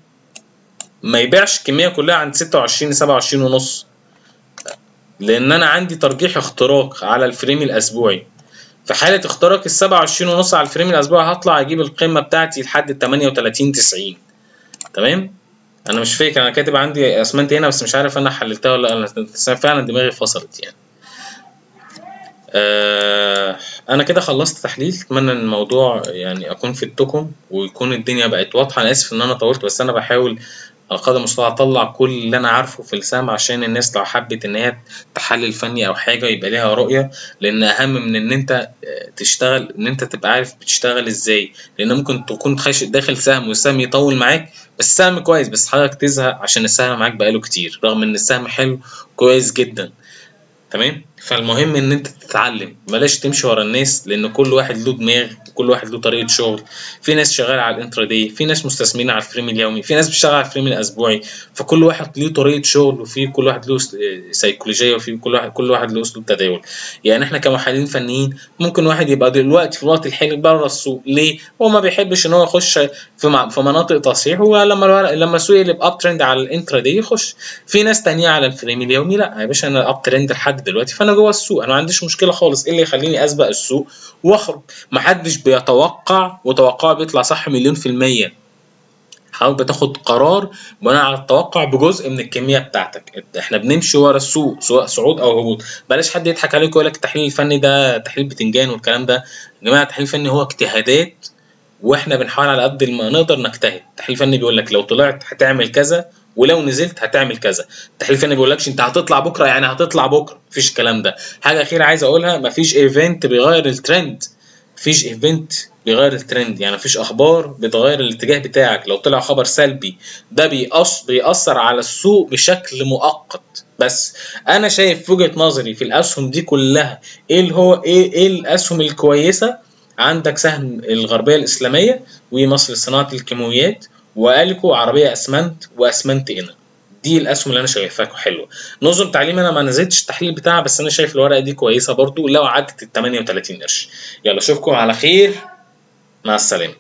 Speaker 1: ما يبيعش الكميه كلها عند 26 27 ونص، لان انا عندي ترجيح اختراق على الفريم الاسبوعي. في حاله اختراق ال 27 ونص على الفريم الاسبوعي هطلع اجيب القمه بتاعتي لحد ال 38 90. تمام. انا مش فاكر، انا كاتب عندي اسمنت هنا بس مش عارف انا حللتها ولا لا. انا فعلا دماغي فصلت يعني. انا كده خلصت تحليل. اتمنى ان الموضوع يعني اكون فدتكم ويكون الدنيا بقت واضحه. انا اسف ان انا طولت، بس انا بحاول على قدر المستطاع اطلع كل اللي انا عارفه في السهم عشان الناس لو حبت ان هي تحلل فني او حاجه يبقى ليها رؤيه. لان اهم من ان انت تشتغل ان انت تبقى عارف بتشتغل ازاي، لان ممكن تكون داخل سهم والسهم يطول معاك بس السهم كويس، بس حضرتك تزهق عشان السهم معاك بقاله كتير رغم ان السهم حلو كويس جدا. تمام. فالمهم ان انت تتعلم، بلاش تمشي ورا الناس، لان كل واحد له دماغ وكل واحد له طريقه شغل. في ناس شغاله على الانترا دي، في ناس مستثمرين على الفريم اليومي، في ناس بتشتغل على الفريم الاسبوعي. فكل واحد له طريقه شغل، وفي كل واحد له سيكولوجيه، وفي كل واحد له اسلوب تداول. يعني احنا كمحللين فنيين ممكن واحد يبقى دلوقتي في الوقت الحالي بره السوق، ليه؟ هو ما بيحبش ان هو يخش في مناطق تصحيح، ولما السوق يقلب اب ترند على الانترا دي يخش. في ناس تانية على الفريم اليومي لا يا باشا، انا اب ترند لحد دلوقتي فانا جوه السوق، انا ما عنديش مشكله خالص. ايه اللي يخليني اسبق السوق واخرج؟ محدش بيتوقع وتوقعه بيطلع صح مليون في المية. حاول بتاخد قرار بناء على التوقع بجزء من الكميه بتاعتك. احنا بنمشي ورا السوق سواء صعود او هبوط. بلاش حد يضحك عليك ويقول لك التحليل الفني ده تحليل بتنجان والكلام ده. يا جماعه التحليل الفني هو اجتهادات، واحنا بنحاول على قد ما نقدر نجتهد. التحليل الفني بيقول لك لو طلعت هتعمل كذا ولو نزلت هتعمل كذا. التحليل الفني بيقولكش انت هتطلع بكره يعني هتطلع بكره، مفيش الكلام ده. حاجه اخيره عايز اقولها، مفيش ايفنت بيغير الترند. مفيش ايفنت بيغير الترند، يعني مفيش اخبار بتغير الاتجاه بتاعك. لو طلع خبر سلبي ده بيأثر على السوق بشكل مؤقت. بس انا شايف في وجهة نظري في الاسهم دي كلها، ايه اللي هو ايه الاسهم الكويسة. عندك سهم الغربية الاسلامية، ومصر لصناعة الكيماويات، واليكو عربية اسمنت، واسمنت انا. دي الاسهم اللي انا شايفها حلوه. نظم تعليم انا ما نزلتش التحليل بتاعها، بس انا شايف الورقه دي كويسه برضو لو عدت ال 38 قرش. يلا اشوفكم على خير، مع السلامة.